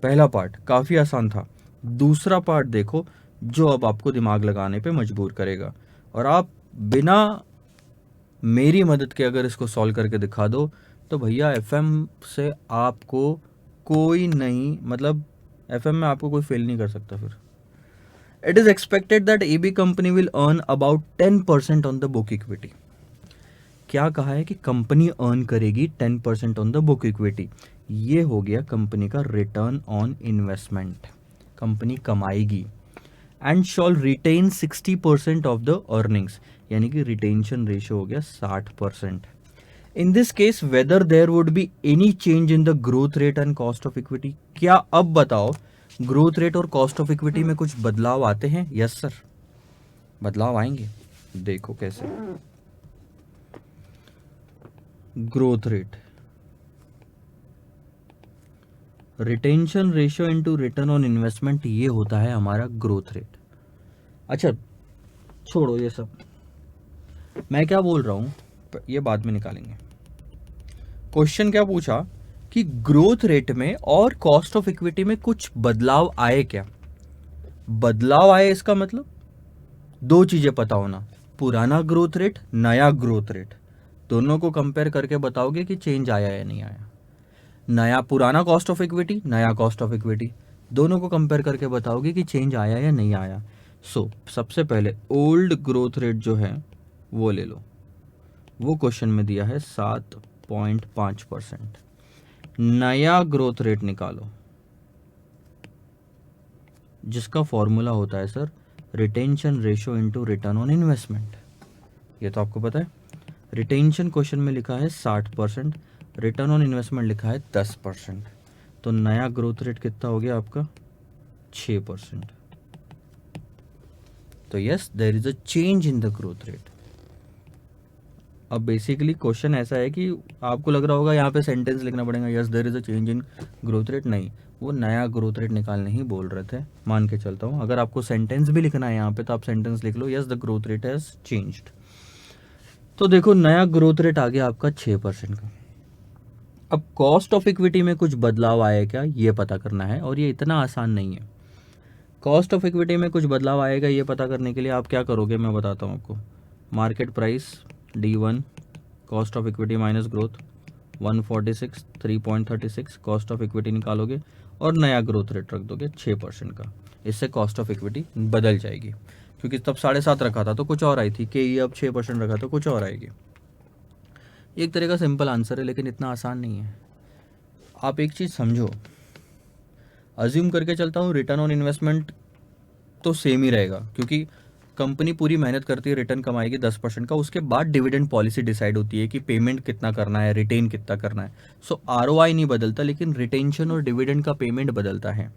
पहला पार्ट काफी आसान था। दूसरा पार्ट देखो जो अब आपको दिमाग लगाने पे मजबूर करेगा, और आप बिना मेरी मदद के अगर इसको सॉल्व करके दिखा दो तो भैया एफएम से आपको कोई नहीं, मतलब एफएम में आपको कोई फेल नहीं कर सकता फिर। It is expected that AB company will earn about 10% on the book equity. क्या कहा है कि कंपनी अर्न करेगी 10% ऑन द बुक इक्विटी। ये हो गया कंपनी का रिटर्न ऑन इन्वेस्टमेंट, कंपनी कमाएगी। And shall retain 60% of the earnings, यानी कि रिटेंशन रेशियो हो गया 60%। In this case whether there would be any change in the growth rate and cost of equity. क्या अब बताओ ग्रोथ रेट और cost of equity में कुछ बदलाव आते हैं? यस सर, बदलाव आएंगे। देखो कैसे। Growth rate, retention ratio into return on investment, ये होता है हमारा ग्रोथ रेट। अच्छा छोड़ो ये सब, मैं क्या बोल रहा हूं ये बाद में निकालेंगे। क्वेश्चन क्या पूछा कि ग्रोथ रेट में और कॉस्ट ऑफ इक्विटी में कुछ बदलाव आए क्या? बदलाव आए इसका मतलब दो चीजें पता होना, पुराना ग्रोथ रेट, नया ग्रोथ रेट, दोनों को कंपेयर करके बताओगे कि चेंज आया या नहीं आया। नया पुराना कॉस्ट ऑफ इक्विटी, नया कॉस्ट ऑफ इक्विटी, दोनों को कंपेयर करके बताओगे कि चेंज आया या नहीं आया। सो सबसे पहले ओल्ड ग्रोथ रेट जो है वो ले लो, वो क्वेश्चन में दिया है 7.5%। नया ग्रोथ रेट निकालो जिसका फॉर्मूला होता है sir retention ratio into return on investment. ये तो आपको पता है। रिटेंशन क्वेश्चन में लिखा है 60%, रिटर्न ऑन इन्वेस्टमेंट लिखा है 10%। तो नया ग्रोथ रेट कितना हो गया आपका? 6%। तो yes there is a change in the growth rate. अब बेसिकली क्वेश्चन ऐसा है कि आपको लग रहा होगा यहाँ पे सेंटेंस लिखना पड़ेगा, yes there is a change in growth rate. नहीं, वो नया ग्रोथ रेट निकालने ही बोल रहे थे, मान के चलता हूँ। अगर आपको सेंटेंस भी लिखना है यहाँ पे तो आप सेंटेंस लिख लो, yes the growth rate has changed. तो देखो नया ग्रोथ रेट आ गया आपका 6% का। अब कॉस्ट ऑफ इक्विटी में कुछ बदलाव आया क्या, ये पता करना है, और ये इतना आसान नहीं है। कॉस्ट ऑफ इक्विटी में कुछ बदलाव आएगा ये पता करने के लिए आप क्या करोगे, मैं बताता हूँ आपको। Market price D1, cost of equity minus growth, 146, 3.36 cost of equity निकालोगे और नया ग्रोथ रेट रख दोगे 6% का। इससे कॉस्ट ऑफ इक्विटी बदल जाएगी, क्योंकि तब 7.5 रखा था तो कुछ और आई थी, के अब 6% रखा तो कुछ और आएगी। एक तरह का सिंपल आंसर है, लेकिन इतना आसान नहीं है। आप एक चीज़ समझो, अज्यूम करके चलता हूँ रिटर्न ऑन इन्वेस्टमेंट तो सेम ही रहेगा, क्योंकि कंपनी पूरी मेहनत करती है, रिटर्न कमाएगी 10% का, उसके बाद डिविडेंड पॉलिसी डिसाइड होती है कि पेमेंट कितना करना है, रिटेन कितना करना है। सो आरओआई नहीं बदलता, लेकिन रिटेंशन और डिविडेंड का पेमेंट बदलता है।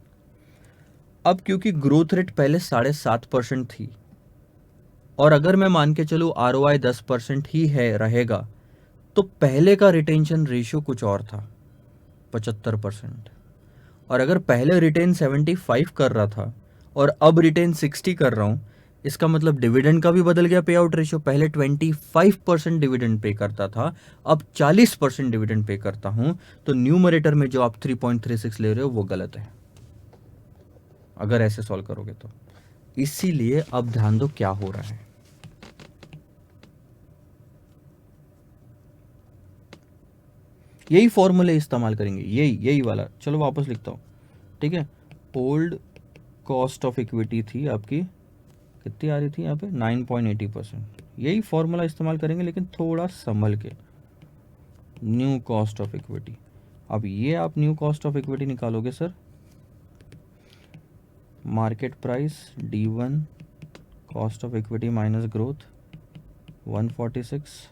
अब क्योंकि ग्रोथ रेट पहले 7.5% थी, और अगर मैं मान के चलूँ आरओआई 10% ही है रहेगा, तो पहले का रिटेंशन रेशियो कुछ और था, 75%। और अगर पहले रिटेन 75 कर रहा था और अब रिटेन 60 कर रहा हूँ, इसका मतलब डिविडेंड का भी बदल गया पे आउट रेशियो। पहले 25% डिविडेंड पे करता था, अब 40% डिविडेंड पे करता हूँ। तो न्यूमरेटर में जो आप 3.36 ले रहे हो वो गलत है, अगर ऐसे सॉल्व करोगे तो। इसीलिए अब ध्यान दो क्या हो रहा है। यही फॉर्मूले इस्तेमाल करेंगे, यही वाला। चलो वापस लिखता हूँ, ठीक है। ओल्ड कॉस्ट ऑफ इक्विटी थी आपकी, कितनी आ रही थी यहाँ पे, 9.80%। यही फॉर्मूला इस्तेमाल करेंगे, लेकिन थोड़ा संभल के। न्यू कॉस्ट ऑफ इक्विटी, अब ये आप न्यू कॉस्ट ऑफ इक्विटी निकालोगे sir, market price D1 cost of equity minus growth 146,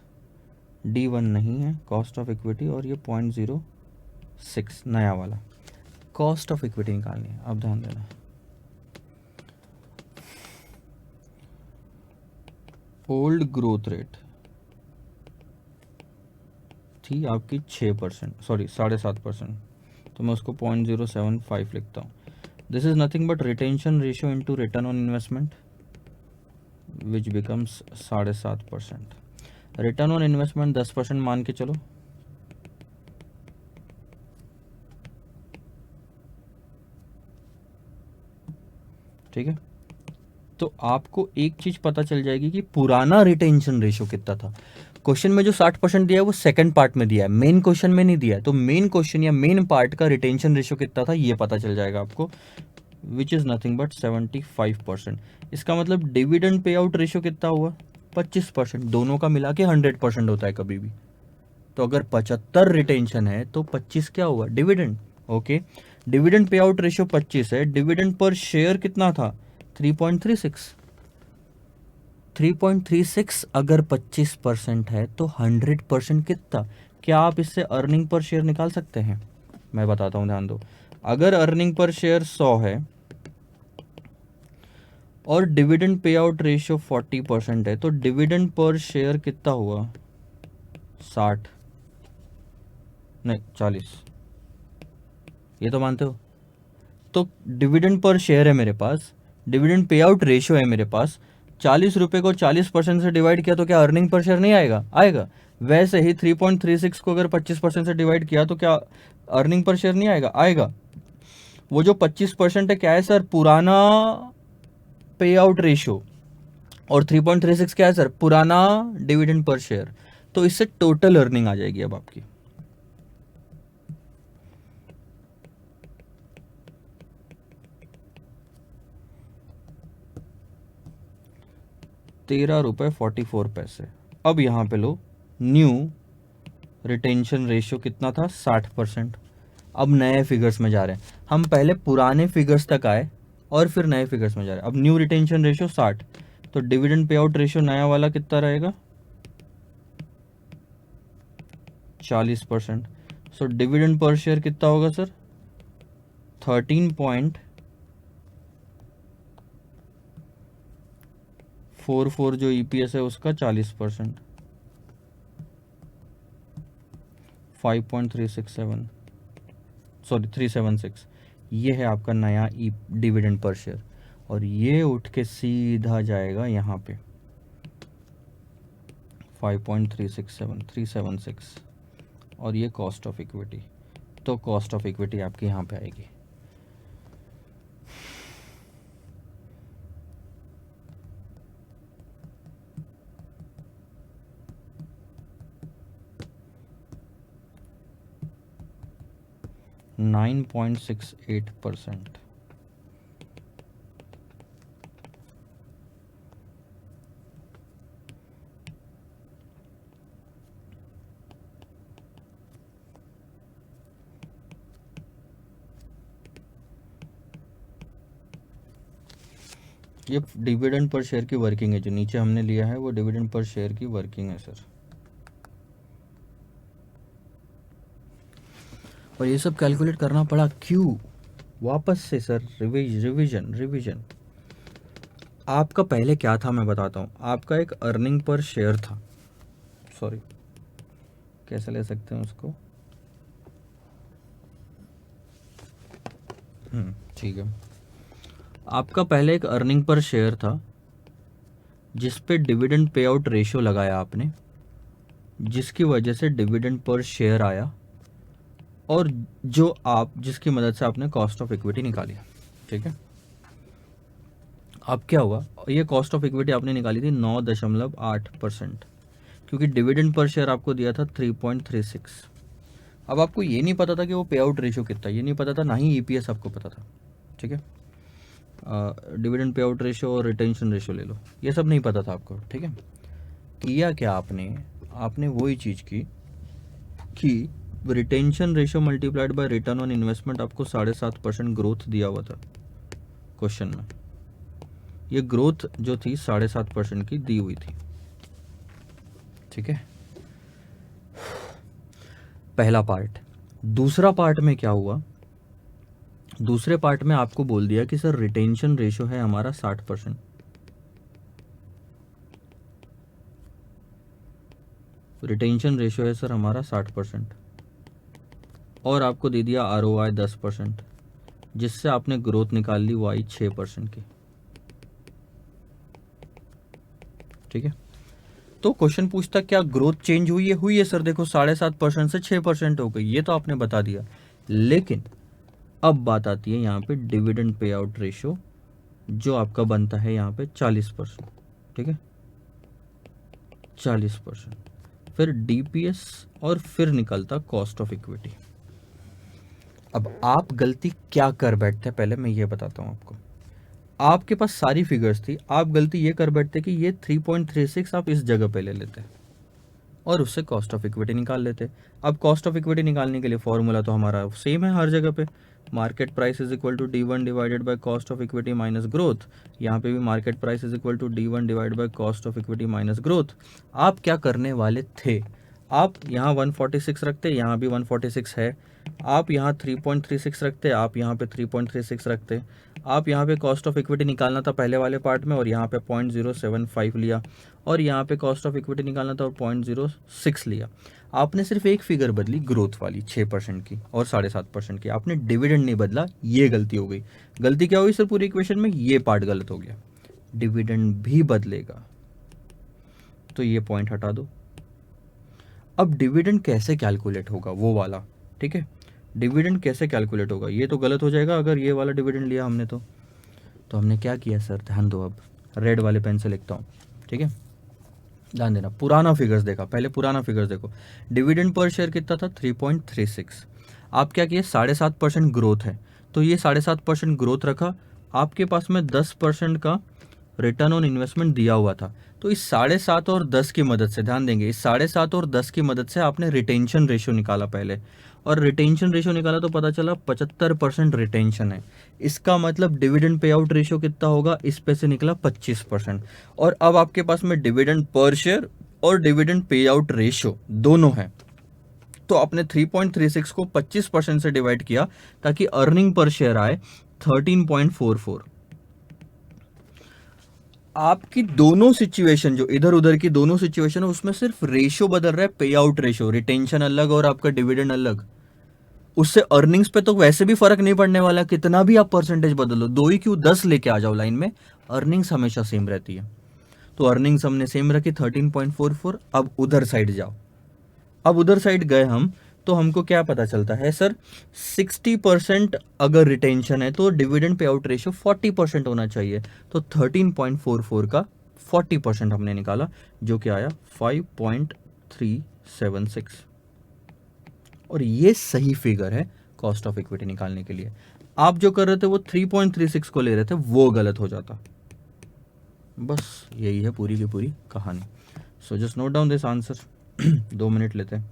D1 नहीं है कॉस्ट ऑफ इक्विटी, और ये 0.06 नया वाला कॉस्ट ऑफ इक्विटी निकालनी है। अब ध्यान देना, ओल्ड ग्रोथ रेट थी आपकी 6%, सॉरी 7.5%, तो मैं उसको 0.075 लिखता हूँ। This is nothing but retention ratio into return on investment, which becomes 7.5%। Return on investment 10% मान के चलो, ठीक है। तो आपको एक चीज पता चल जाएगी कि पुराना रिटेंशन रेशियो कितना था। क्वेश्चन में जो 60% दिया है वो सेकंड पार्ट में दिया है, मेन क्वेश्चन में नहीं दिया है। तो मेन क्वेश्चन या मेन पार्ट का रिटेंशन रेशियो कितना था ये पता चल जाएगा आपको, विच इज नथिंग बट 75%। इसका मतलब डिविडेंड पे आउट रेशियो कितना हुआ, 25%। दोनों का मिला के 100% होता है कभी भी। तो अगर 75 रिटेंशन है तो 25 क्या हुआ, dividend. Okay, dividend pay out ratio 25 है, डिविडेंड पर शेयर कितना था, 3.36। 3.36 अगर 25% है तो 100% कितना। क्या आप इससे अर्निंग पर शेयर निकाल सकते हैं, मैं बताता हूं, ध्यान दो। अगर अर्निंग पर शेयर 100 है और डिविडेंड पे आउट रेशियो 40% है, तो डिविडेंड पर शेयर कितना हुआ, 60 नहीं 40, ये तो मानते हो। तो डिविडेंड पर शेयर है मेरे पास, डिविडेंड पे आउट रेशियो है मेरे पास, 40 रुपए को 40% से डिवाइड किया तो क्या अर्निंग पर शेयर नहीं आएगा, आएगा। वैसे ही 3.36 को अगर 25% से डिवाइड किया तो क्या अर्निंग पर शेयर नहीं आएगा, आएगा। वो जो 25% है क्या है सर, पुराना पे आउट रेशियो, और 3.36 क्या है सर, पुराना डिविडेंड पर शेयर। तो इससे टोटल अर्निंग आ जाएगी अब आपकी। ₹13.44। अब यहां पे लो, न्यू रिटेंशन रेशियो कितना था, 60%। अब नए फिगर्स में जा रहे हैं हम, पहले पुराने फिगर्स तक आए और फिर नए फिगर्स में जा रहे हैं। अब न्यू रिटेंशन रेशियो 60, तो डिविडेंड पे आउट रेशियो नया वाला कितना रहेगा, 40%। सो डिविडेंड पर शेयर कितना होगा सर, 13.44 जो ईपीएस है उसका 40%, 5.367, सॉरी 376। ये है आपका नया डिविडेंड पर शेयर, और ये उठ के सीधा जाएगा यहाँ पे 5.367, 376, और ये कॉस्ट ऑफ इक्विटी। तो कॉस्ट ऑफ इक्विटी आपकी यहाँ पे आएगी। $9.68। ये डिविडेंड पर शेयर की वर्किंग है, जो नीचे हमने लिया है वो डिविडेंड पर शेयर की वर्किंग है सर। और ये सब कैलकुलेट करना पड़ा क्यों? वापस से सर रिवीजन रिवीजन। आपका पहले क्या था मैं बताता हूँ। आपका एक अर्निंग पर शेयर था, सॉरी कैसे ले सकते हैं उसको, ठीक है। आपका पहले एक अर्निंग पर शेयर था जिस पे डिविडेंड पे आउट रेशियो लगाया आपने, जिसकी वजह से डिविडेंड पर शेयर आया, और जो आप जिसकी मदद से आपने कॉस्ट ऑफ इक्विटी निकाली, ठीक है। अब क्या हुआ, ये कॉस्ट ऑफ इक्विटी आपने निकाली थी 9.8%, क्योंकि डिविडेंड पर शेयर आपको दिया था 3.36। अब आपको ये नहीं पता था कि वो पे आउट रेशियो कितना, ये नहीं पता था, ना ही ईपीएस आपको पता था, ठीक है। डिविडेंड पे आउट रेशियो और रिटेंशन रेशियो ले लो, ये सब नहीं पता था आपको, ठीक है। किया क्या आपने, आपने वही चीज़ की कि retention ratio multiplied by return on investment आपको 7.5% ग्रोथ दिया हुआ था क्वेश्चन में। ये ग्रोथ जो थी 7.5% की दी हुई थी, ठीक है। पहला पार्ट। दूसरा पार्ट में क्या हुआ, दूसरे पार्ट में आपको बोल दिया कि सर रिटेंशन रेशियो है हमारा 60%, रिटेंशन रेशियो है सर हमारा 60%, और आपको दे दिया आरओआई 10%, जिससे आपने ग्रोथ निकाल ली वो आई 6% की, ठीक है। तो क्वेश्चन पूछता क्या ग्रोथ चेंज हुई है सर, देखो 7.5% से 6% हो गई, ये तो आपने बता दिया। लेकिन अब बात आती है यहाँ पे डिविडेंड पे आउट रेशियो, जो आपका बनता है यहाँ पे 40%, ठीक है, 40%, फिर डीपीएस, और फिर निकलता कॉस्ट ऑफ इक्विटी। अब आप गलती क्या कर बैठते, पहले मैं ये बताता हूँ आपको। आपके पास सारी फिगर्स थी, आप गलती ये कर बैठते कि ये 3.36 आप इस जगह पे ले लेते और उससे कॉस्ट ऑफ इक्विटी निकाल लेते। अब कॉस्ट ऑफ इक्विटी निकालने के लिए फॉर्मूला तो हमारा सेम है हर जगह पे, market price is equal to D1 divided by cost of equity minus growth. यहाँ पे भी market price is equal to D1 divided by cost of equity minus growth. आप क्या करने वाले थे, आप यहाँ 146 रखते, यहाँ भी 146 है, आप यहाँ 3.36 रखते, आप यहाँ पे 3.36 रखते, आप यहाँ पे कॉस्ट ऑफ इक्विटी निकालना था पहले वाले पार्ट में और यहाँ पे 0.075 लिया, और यहाँ पे कॉस्ट ऑफ इक्विटी निकालना था और 0.06 लिया। आपने सिर्फ एक फिगर बदली ग्रोथ वाली 6% की और 7.5% की, आपने डिविडेंड नहीं बदला, ये गलती हो गई। गलती क्या हुई सर पूरी इक्वेशन में, ये पार्ट गलत हो गया, डिविडेंड भी बदलेगा, तो ये पॉइंट हटा दो। अब डिविडेंड कैसे कैलकुलेट होगा वो वाला, ठीक है, डिविडेंड कैसे कैलकुलेट होगा, ये तो गलत हो जाएगा अगर ये वाला डिविडेंड लिया हमने तो हमने क्या किया सर, ध्यान दो, अब रेड वाले पेन से लिखता हूँ, ठीक है, ध्यान देना। पुराना फिगर्स देखा, पहले पुराना फिगर्स देखो। डिविडेंड पर शेयर कितना था 3.36, आप क्या किए 7.5% ग्रोथ है, तो ये 7.5% ग्रोथ रखा, आपके पास में 10% का रिटर्न ऑन इन्वेस्टमेंट दिया हुआ था, तो इस 7.5 और 10 की मदद से, ध्यान देंगे, इस 7.5 और 10 की मदद से आपने रिटेंशन रेशियो निकाला पहले, और रिटेंशन रेशियो निकाला तो पता चला 75% रिटेंशन है। इसका मतलब डिविडेंड पे आउट रेशियो कितना होगा, इस पे से निकला 25%। और अब आपके पास में डिविडेंड पर शेयर और डिविडेंड पे आउट रेशियो दोनों है, तो आपने 3.36 को 25% से डिवाइड किया ताकि अर्निंग पर शेयर आए 13.44। आपकी दोनों सिचुएशन, जो इधर उधर की दोनों सिचुएशन है, उसमें सिर्फ रेशियो बदल रहा है, पे आउट रेशियो, रिटेंशन अलग और आपका डिविडेंड अलग। उससे अर्निंग्स पे तो वैसे भी फर्क नहीं पड़ने वाला, कितना भी आप परसेंटेज बदलो, 2 ही क्यों 10 लेके आ जाओ लाइन में, अर्निंग्स हमेशा सेम रहती है। तो अर्निंग्स हमने सेम रखी 13.44। अब उधर साइड जाओ, अब उधर साइड गए हम, तो हमको क्या पता चलता है सर, 60% अगर रिटेंशन है तो डिविडेंड पे आउट रेशियो 40% होना चाहिए, तो 13.44 का 40% हमने निकाला, जो कि आया 5.376, और ये सही फिगर है कॉस्ट ऑफ इक्विटी निकालने के लिए। आप जो कर रहे थे वो 3.36 को ले रहे थे, वो गलत हो जाता। बस यही है पूरी की पूरी कहानी। So just note down this answer. 2 minute लेते हैं।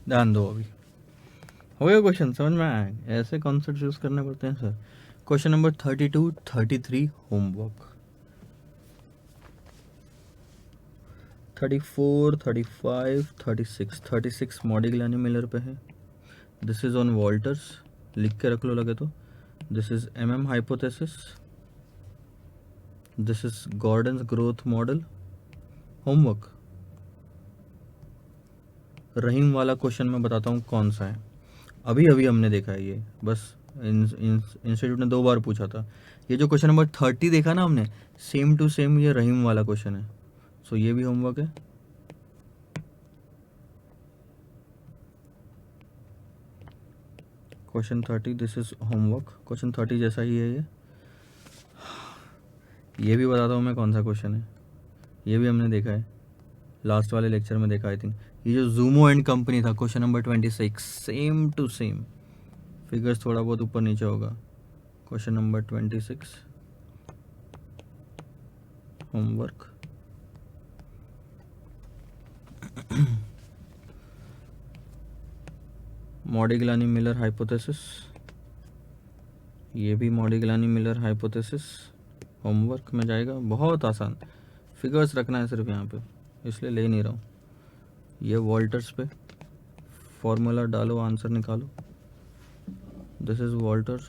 ध्यान दो अभी। हो गया क्वेश्चन, समझ में आया? ऐसे कॉन्सेप्ट यूज करने पड़ते हैं sir. Question number 32, 33 homework. 34, 35, 36, 36 Modigliani Miller पे है। दिस इज ऑन वॉल्टर्स, लिख के रख लो लगे तो। This is MM hypothesis, this is Gordon's growth model. Homework Rahim वाला क्वेश्चन मैं बताता हूँ कौन सा है। अभी अभी हमने देखा है ये, बस इंस्टीट्यूट ने 2 बार पूछा था। ये जो क्वेश्चन नंबर 30 देखा ना हमने, सेम टू सेम ये रहीम वाला क्वेश्चन है। सो ये भी होमवर्क है। Question 30, this is homework. Question 30 जैसा ही है ये भी बताता हूँ मैं कौन सा क्वेश्चन है। ये भी हमने देखा है, लास्ट वाले लेक्चर में देखा आई थिंक। ये जो जूमो एंड कंपनी था, question number 26, same to same. Figures थोड़ा बहुत ऊपर नीचे होगा। Question number 26 homework. Modigliani Miller hypothesis, ये भी मॉडिग्लानी मिलर हाइपोथेसिस होमवर्क में जाएगा। बहुत आसान, फिगर्स रखना है सिर्फ यहाँ पे, इसलिए ले नहीं रहा हूँ। ये वॉल्टर्स पे फॉर्मूला डालो, आंसर निकालो। This is Walter.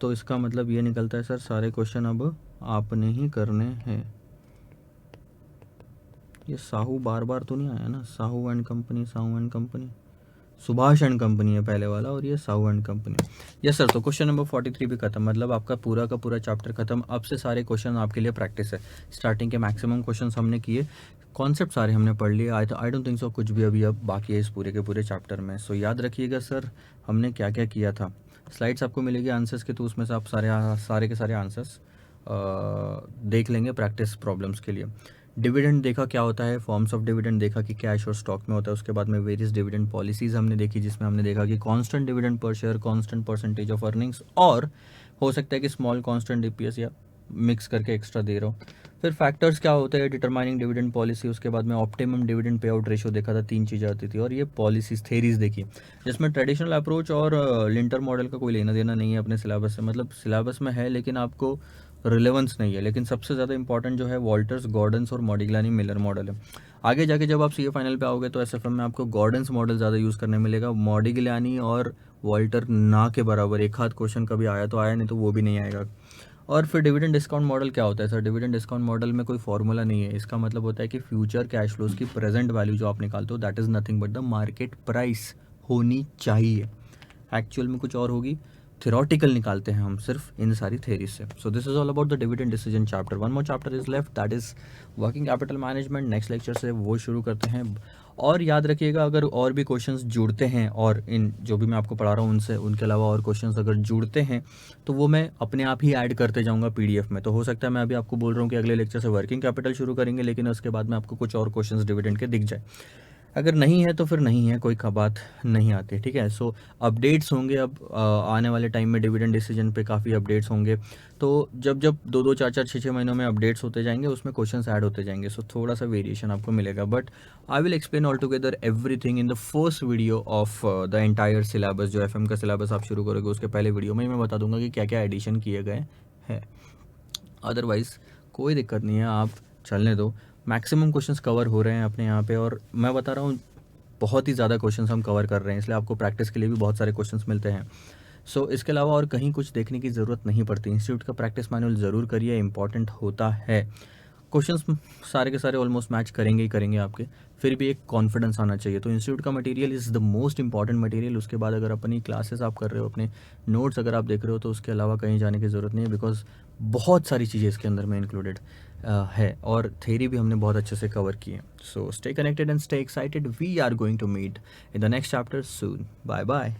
तो इसका मतलब ये निकलता है सर सारे क्वेश्चन अब आपने ही करने हैं। ये साहू बार बार तो नहीं आया ना, Sahu and company, Sahu and company, Subhash and company है पहले वाला, और ये Sahu and company. Yes sir. तो क्वेश्चन नंबर 43 भी खत्म, मतलब आपका पूरा का पूरा चैप्टर खत्म। अब से सारे क्वेश्चन आपके लिए प्रैक्टिस है। स्टार्टिंग के मैक्सिमम क्वेश्चन हमने किए, कॉन्सेप्ट सारे हमने पढ़ लिए। आई डोंट थिंक सो कुछ भी अभी अब बाकी है इस पूरे के पूरे चैप्टर में। सो याद रखिएगा सर हमने क्या क्या किया था। स्लाइड्स आपको मिलेगी आंसर्स के, तो उसमें से आप सारे के सारे आंसर्स देख लेंगे प्रैक्टिस प्रॉब्लम्स के लिए। डिविडेंड देखा क्या होता है, फॉर्म्स ऑफ डिविडेंड देखा कि कैश और स्टॉक में होता है। उसके बाद में वेरियस डिविडेंड पॉलिसीज़ हमने देखी, जिसमें हमने देखा कि constant dividend per share, constant percentage of earnings, और हो सकता है कि स्मॉल कांस्टेंट DPS या मिक्स करके एक्स्ट्रा दे रहा हूँ। फिर फैक्टर्स क्या होते हैं, डिटरमाइनिंग डिविडेंड पॉलिसी। उसके बाद में optimum dividend pay out ratio देखा था, 3 चीज़ें आती थी। और ये पॉलिसीज थेरीज देखी, जिसमें ट्रेडिशनल अप्रोच और लिंटर मॉडल का कोई लेना देना नहीं है अपने सिलेबस से। मतलब सिलेबस में है लेकिन आपको रिलेवेंस नहीं है। लेकिन सबसे ज़्यादा इंपॉर्टेंट जो है वॉल्टर्स, गॉर्डन्स और मॉडिग्लानी मिलर मॉडल है। आगे जाके जब आप CA फाइनल पे आओगे तो SFM में आपको गॉर्डन्स मॉडल ज़्यादा यूज़ करने मिलेगा। मॉडिग्लानी और वॉल्टर ना के बराबर, एक हाथ क्वेश्चन कभी आया तो आया, नहीं तो वो भी नहीं आएगा। और फिर डिविडेंड डिस्काउंट मॉडल क्या होता है सर? डिविडेंड डिस्काउंट मॉडल में कोई फॉर्मूला नहीं है। इसका मतलब होता है कि फ्यूचर कैश फ्लोज की प्रेजेंट वैल्यू जो आप निकालते हो, that is nothing but the market price होनी चाहिए। एक्चुअल में कुछ और होगी, थियोरटिकल निकालते हैं हम सिर्फ इन सारी थेरीज से। सो this is all about the dividend decision chapter. One more chapter is left, that is working capital management. Next lecture से वो शुरू करते हैं। और याद रखिएगा, अगर और भी क्वेश्चंस जुड़ते हैं और इन जो भी मैं आपको पढ़ा रहा हूँ उनसे, उनके अलावा और क्वेश्चंस अगर जुड़ते हैं तो वो मैं अपने आप ही ऐड करते जाऊँगा PDF में। तो हो सकता है मैं अभी आपको बोल रहा हूँ कि अगले लेक्चर से वर्किंग कैपिटल शुरू करेंगे, लेकिन उसके बाद में आपको कुछ और क्वेश्चंस डिविडेंड के दिख जाए। अगर नहीं है तो फिर नहीं है, कोई बात नहीं आती, ठीक है। सो अपडेट्स होंगे अब आने वाले टाइम में डिविडेंड डिसीजन पे काफ़ी अपडेट्स होंगे। तो जब जब 2-2, 4-4, 6-6 महीनों में अपडेट्स होते जाएंगे, उसमें क्वेश्चंस ऐड होते जाएंगे। सो थोड़ा सा वेरिएशन आपको मिलेगा, but I will explain all together everything in the first video of the entire syllabus. जो FM का सिलेबस आप शुरू करोगे उसके पहले वीडियो में ही मैं बता दूंगा कि क्या क्या एडिशन किए गए हैं। अदरवाइज़ कोई दिक्कत नहीं है, आप चलने दो। मैक्सिमम क्वेश्चंस कवर हो रहे हैं अपने यहाँ पे, और मैं बता रहा हूँ बहुत ही ज़्यादा क्वेश्चंस हम कवर कर रहे हैं, इसलिए आपको प्रैक्टिस के लिए भी बहुत सारे क्वेश्चंस मिलते हैं। सो इसके अलावा और कहीं कुछ देखने की ज़रूरत नहीं पड़ती। इंस्टीट्यूट का प्रैक्टिस मैनुअल ज़रूर करिए, इंपॉर्टेंट होता है। क्वेश्चंस सारे के सारे ऑलमोस्ट मैच करेंगे ही करेंगे आपके, फिर भी एक कॉन्फिडेंस आना चाहिए। तो इंस्टीट्यूट का material is the most important material. उसके बाद अगर अपनी क्लासेस आप कर रहे हो, अपने नोट्स अगर आप देख रहे हो, तो उसके अलावा कहीं जाने की ज़रूरत नहीं है, बिकॉज बहुत सारी चीज़ें इसके अंदर में इंक्लूडेड है, और थेरी भी हमने बहुत अच्छे से कवर की है। So stay connected and stay excited. We are going to meet in the next chapter soon. Bye bye.